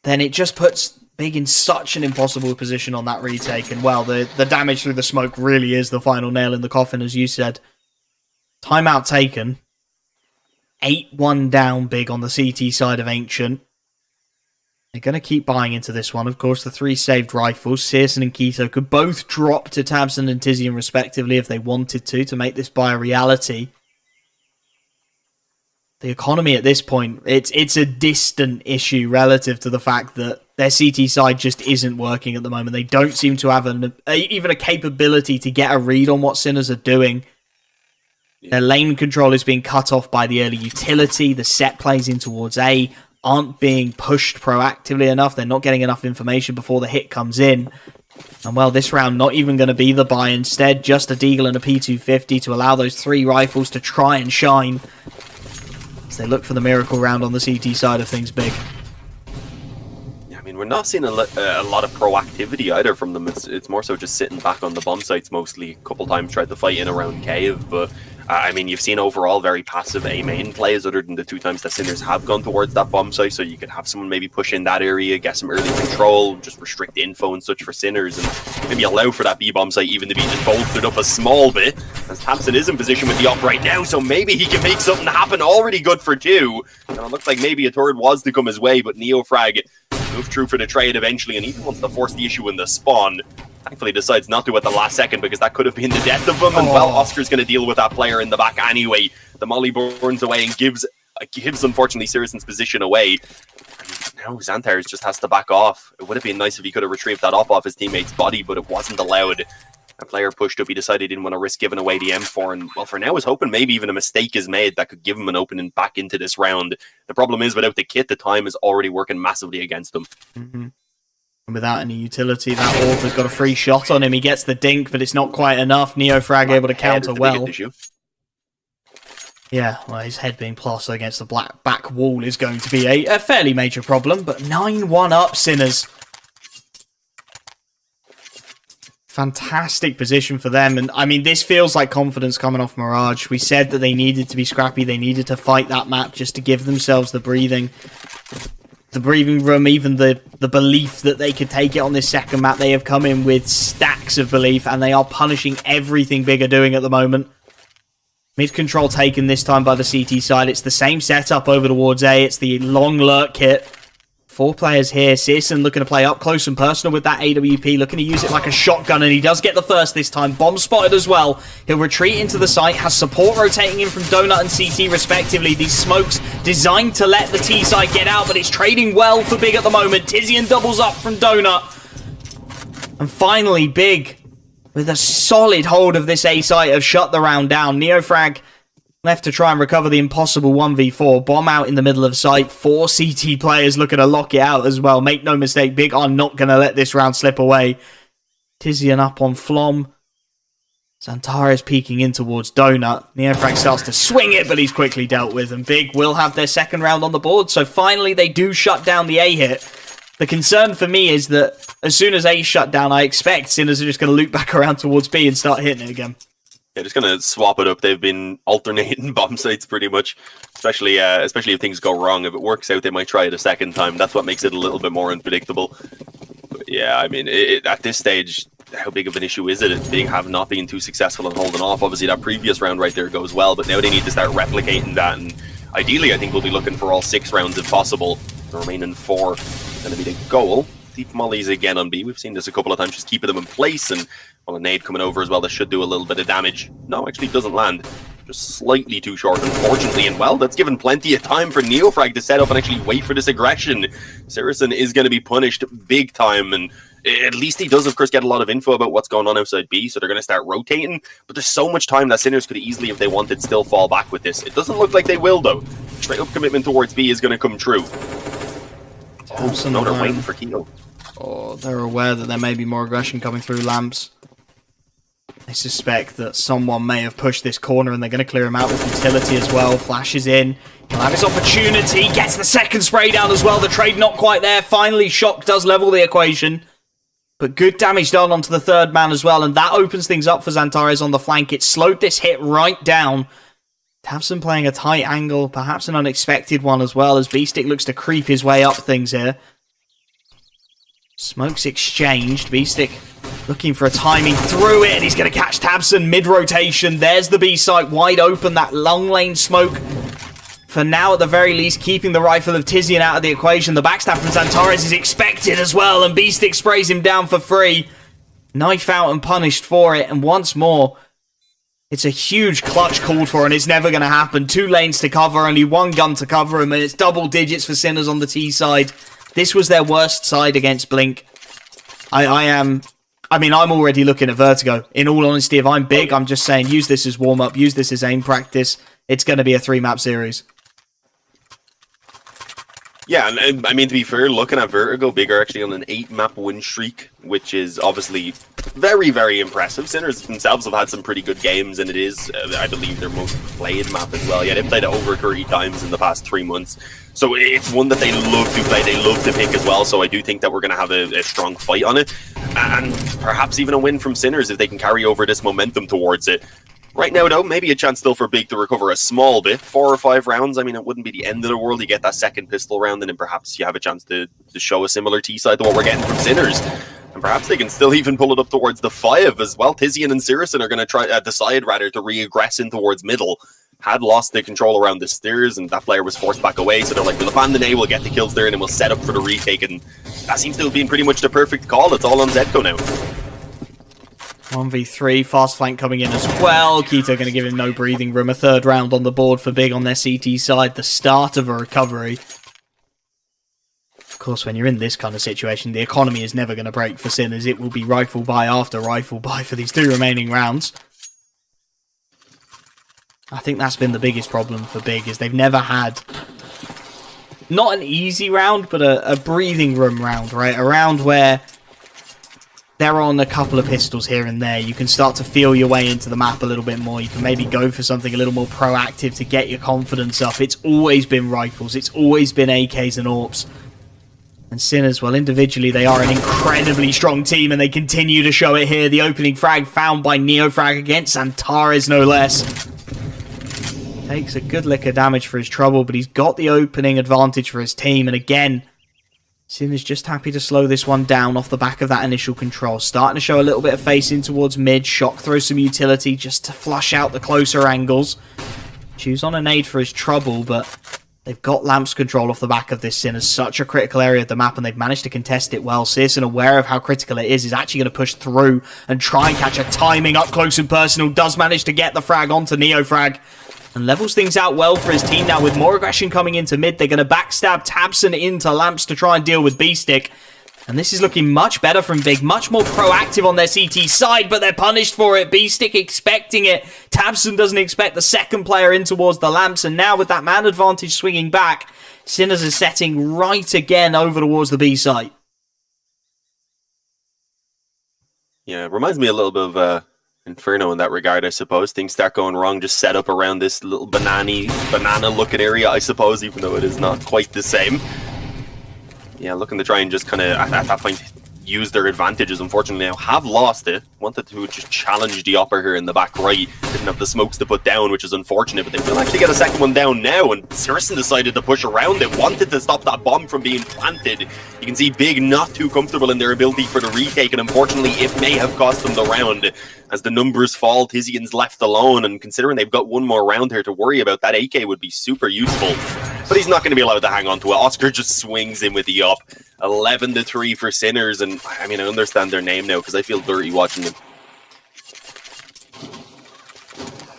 then it just puts Big in such an impossible position on that retake. And, well, the damage through the smoke really is the final nail in the coffin, as you said. Timeout taken. 8-1 down Big on the CT side of Ancient. They're going to keep buying into this one. Of course, the 3 saved rifles, Searson and Keto, could both drop to Tabson and Tizian respectively if they wanted to make this buy a reality. The economy at this point, it's a distant issue relative to the fact that their CT side just isn't working at the moment. They don't seem to have even a capability to get a read on what Sinners are doing. Their lane control is being cut off by the early utility. The set plays in towards A aren't being pushed proactively enough. They're not getting enough information before the hit comes in. And well, this round not even going to be the buy. Instead, just a Deagle and a P250 to allow those 3 rifles to try and shine as they look for the miracle round on the CT side of things big. I mean, we're not seeing a lot of proactivity either from them. It's more so just sitting back on the bomb sites mostly. A couple times tried to fight in around cave, but I mean, you've seen overall very passive A main plays other than the 2 times that Sinners have gone towards that bomb site, so you could have someone maybe push in that area, get some early control, just restrict info and such for Sinners, and maybe allow for that B bomb site even to be just bolstered up a small bit, as Thompson is in position with the op right now, so maybe he can make something happen. Already good for 2, and it looked like maybe a third was to come his way, but Neofrag moved through for the trade eventually, and even wants to force the issue in the spawn. Thankfully decides not to at the last second, because that could have been the death of him. And well, Oscar's going to deal with that player in the back anyway. The molly burns away and gives unfortunately Siriuson's position away. And now Xanthars just has to back off. It would have been nice if he could have retrieved that off his teammate's body, but it wasn't allowed. A player pushed up. He decided he didn't want to risk giving away the M4, and well, for now, was hoping maybe even a mistake is made that could give him an opening back into this round. The problem is, without the kit, the time is already working massively against him. And without any utility, that Orb has got a free shot on him. He gets the dink, but it's not quite enough. Neofrag able to counter well. Yeah, well, his head being plastered against the black back wall is going to be a fairly major problem, but 9-1 up, Sinners. Fantastic position for them, and I mean, this feels like confidence coming off Mirage. We said that they needed to be scrappy, they needed to fight that map just to give themselves the breathing room, even the belief that they could take it on this second map. They have come in with stacks of belief, and they are punishing everything Big are doing at the moment. Mid control taken this time by the CT side. It's the same setup over towards A. It's the long lurk kit. 4 players here. Searson looking to play up close and personal with that AWP, looking to use it like a shotgun, and he does get the first this time. Bomb spotted as well. He'll retreat into the site, has support rotating in from Donut and CT respectively. These smokes designed to let the T side get out, but it's trading well for Big at the moment. Tizian doubles up from Donut. And finally, Big, with a solid hold of this A site, have shut the round down. Neofrag left to try and recover the impossible 1v4. Bomb out in the middle of sight. 4 CT players looking to lock it out as well. Make no mistake, Big are not going to let this round slip away. Tizian up on Flom. Xanthars peeking in towards Donut. Neofrag starts to swing it, but he's quickly dealt with. And Big will have their second round on the board. So finally, they do shut down the A hit. The concern for me is that as soon as A shut down, I expect Sinners are just going to loop back around towards B and start hitting it again. Yeah, just going to swap it up. They've been alternating bomb sites pretty much, especially if things go wrong. If it works out, they might try it a second time. That's what makes it a little bit more unpredictable. But yeah, I mean, at this stage, how big of an issue is it? They have not been too successful in holding off. Obviously, that previous round right there goes well, but now they need to start replicating that. And ideally, I think we'll be looking for all 6 rounds if possible. The remaining 4 are going to be the goal. Deep mollies again on B. We've seen this a couple of times, just keeping them in place, and well, a nade coming over as well, that should do a little bit of damage. No, actually doesn't land. Just slightly too short, unfortunately, and well, that's given plenty of time for Neofrag to set up and actually wait for this aggression. Sirison is going to be punished big time, and at least he does, of course, get a lot of info about what's going on outside B, so they're going to start rotating, but there's so much time that Sinners could easily, if they wanted, still fall back with this. It doesn't look like they will, though. Straight up commitment towards B is going to come true. Oh, no, they're waiting for Kilo. Oh, they're aware that there may be more aggression coming through lamps. They suspect that someone may have pushed this corner, and they're going to clear him out with utility as well. Flashes in. He'll have his opportunity. Gets the second spray down as well. The trade not quite there. Finally, Shock does level the equation. But good damage done onto the third man as well, and that opens things up for Xanthars on the flank. It slowed this hit right down. Tavson playing a tight angle, perhaps an unexpected one as well, as Beestick looks to creep his way up things here. Smokes exchanged. Beestick looking for a timing through it, and he's going to catch Tabson mid-rotation. There's the B site wide open, that long lane smoke. For now, at the very least, keeping the rifle of Tizian out of the equation. The backstab from Xanthars is expected as well, and Beestick sprays him down for free. Knife out and punished for it, and once more, it's a huge clutch called for, and it's never going to happen. 2 lanes to cover, only 1 gun to cover him, and it's double digits for Sinners on the T side. This was their worst side against Blink. I am I mean, I'm already looking at Vertigo. In all honesty, if I'm big, I'm just saying use this as warm-up, use this as aim practice. It's going to be a 3-map series. Yeah, and I mean, to be fair, looking at Vertigo, Big are actually on an 8-map win streak, which is obviously very, very impressive. Sinners themselves have had some pretty good games, and it is, I believe, their most played map as well. Yeah, they've played it over 30 times in the past 3 months. So it's one that they love to play, they love to pick as well, so I do think that we're going to have a strong fight on it. And perhaps even a win from Sinners if they can carry over this momentum towards it. Right now, though, maybe a chance still for Big to recover a small bit. 4 or 5 rounds, I mean, it wouldn't be the end of the world. You get that second pistol round, and then perhaps you have a chance to show a similar T-side to what we're getting from Sinners. And perhaps they can still even pull it up towards the 5 as well. Tizian and Sirison are going to try decide, rather, to re-aggress in towards middle. Had lost the control around the stairs, and that player was forced back away, so they're like, we'll abandon A, we'll get the kills there, and then we'll set up for the retake, and that seems to have been pretty much the perfect call. It's all on Zedco now. 1v3, fast flank coming in as well. Keto going to give him no breathing room. A 3rd round on the board for Big on their CT side. The start of a recovery. Of course, when you're in this kind of situation, the economy is never going to break for Sinners. It will be rifle buy after rifle buy for these 2 remaining rounds. I think that's been the biggest problem for Big, is they've never had, not an easy round, but a breathing room round, right? A round where they're on a couple of pistols here and there. You can start to feel your way into the map a little bit more. You can maybe go for something a little more proactive to get your confidence up. It's always been rifles. It's always been AKs and AWPs. And Sinners, well, individually, they are an incredibly strong team, and they continue to show it here. The opening frag found by Neofrag against Antares, no less. Takes a good lick of damage for his trouble, but he's got the opening advantage for his team. And again, Sinners just happy to slow this one down off the back of that initial control. Starting to show a little bit of face in towards mid. Shock throws some utility just to flush out the closer angles. Choose on a nade for his trouble, but they've got Lamps control off the back of this. Sinners, such a critical area of the map, and they've managed to contest it well. Searson, aware of how critical it is actually going to push through and try and catch a timing up close and personal. Does manage to get the frag onto Neofrag. And levels things out well for his team now with more aggression coming into mid. They're going to backstab Tabson into Lamps to try and deal with B-Stick. And this is looking much better from Big. Much more proactive on their CT side, but they're punished for it. B-Stick expecting it. Tabson doesn't expect the second player in towards the Lamps. And now with that man advantage swinging back, Sinners is setting right again over towards the B site. Yeah, it reminds me a little bit of Inferno in that regard, I suppose. Things start going wrong, just set up around this little banana-looking area, I suppose, even though it is not quite the same. Yeah, looking to try and just kind of, at that point, use their advantages. Unfortunately, now have lost it. Wanted to just challenge the upper here in the back right. Didn't have the smokes to put down, which is unfortunate, but they will actually get a second one down now, and Sirison decided to push around it. Wanted to stop that bomb from being planted. You can see Big not too comfortable in their ability for the retake, and unfortunately, it may have cost them the round. As the numbers fall, Tizian's left alone, and considering they've got one more round here to worry about, that AK would be super useful. But he's not going to be allowed to hang on to it. Oscar just swings in with the up. 11-3 for Sinners, and I mean, I understand their name now because I feel dirty watching them.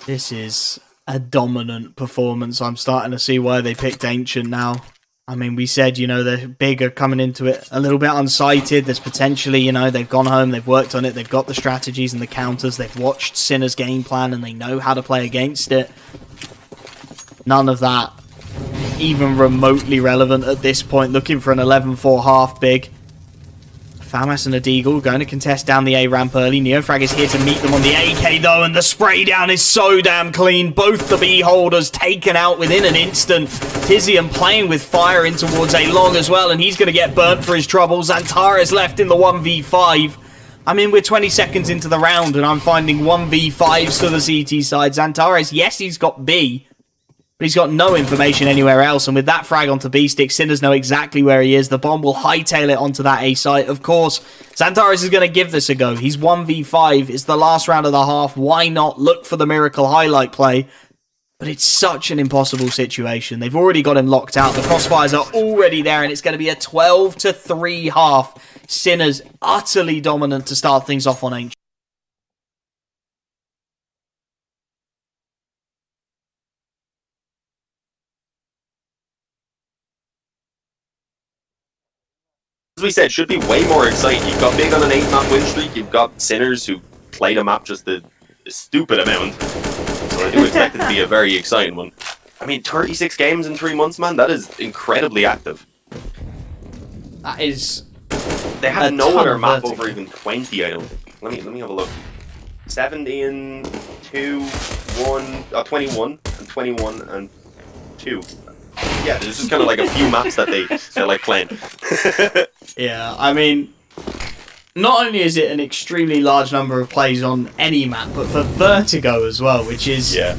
This is a dominant performance. I'm starting to see why they picked Ancient now. I mean, we said, you know, the Big are coming into it a little bit unsighted. There's potentially, you know, they've gone home, they've worked on it, they've got the strategies and the counters, they've watched Sinner's game plan, and they know how to play against it. None of that even remotely relevant at this point. Looking for an 11-4 half Big. Famas and a Deagle going to contest down the A ramp early. Neofrag is here to meet them on the AK though, and the spray down is so damn clean. Both the B holders taken out within an instant. Tizian playing with fire in towards A long as well, and he's going to get burnt for his troubles. Antares left in the 1v5. I mean, we're 20 seconds into the round, and I'm finding 1v5s to the CT side. Antares, yes, he's got B, but he's got no information anywhere else. And with that frag onto B-Stick, Sinners know exactly where he is. The bomb will hightail it onto that A site. Of course, Antares is going to give this a go. He's 1v5. It's the last round of the half. Why not look for the miracle highlight play? But it's such an impossible situation. They've already got him locked out. The crossfires are already there, and it's going to be a 12-3 half. Sinners utterly dominant to start things off on Ancient. as we said, should be way more exciting. You've got Big on an 8-map win streak. You've got Sinners who play the map just a stupid amount. So I do expect it to be a very exciting one. I mean, 36 games in 3 months, man. That is incredibly active. That is. They have no other map over even 20. I don't. Let me have a look. 17, 2, 1, 21, and 21 and 2. Yeah, there's just kind of like a few maps that they like playing. Yeah, I mean, not only is it an extremely large number of plays on any map, but for Vertigo as well, which is... Yeah.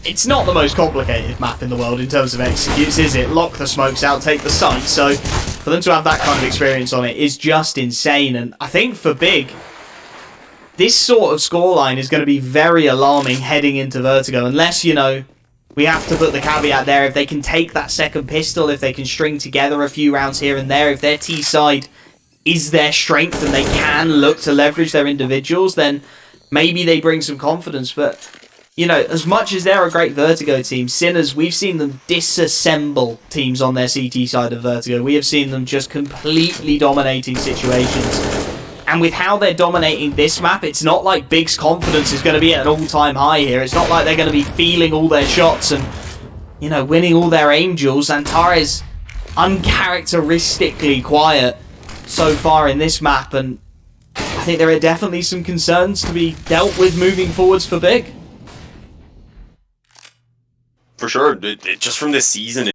It's not the most complicated map in the world in terms of executes, is it? Lock the smokes out, take the site, so for them to have that kind of experience on it is just insane, and I think for Big, this sort of scoreline is going to be very alarming heading into Vertigo, unless, you know, we have to put the caveat there, if they can take that second pistol, if they can string together a few rounds here and there, if their T-side is their strength and they can look to leverage their individuals, then maybe they bring some confidence. But, you know, as much as they're a great Vertigo team, Sinners, we've seen them disassemble teams on their CT side of Vertigo. We have seen them just completely dominating situations. And with how they're dominating this map, it's not like Big's confidence is going to be at an all-time high here. It's not like they're going to be feeling all their shots and, you know, winning all their angels. Antares uncharacteristically quiet so far in this map, and I think there are definitely some concerns to be dealt with moving forwards for Big. For sure. Just from this season,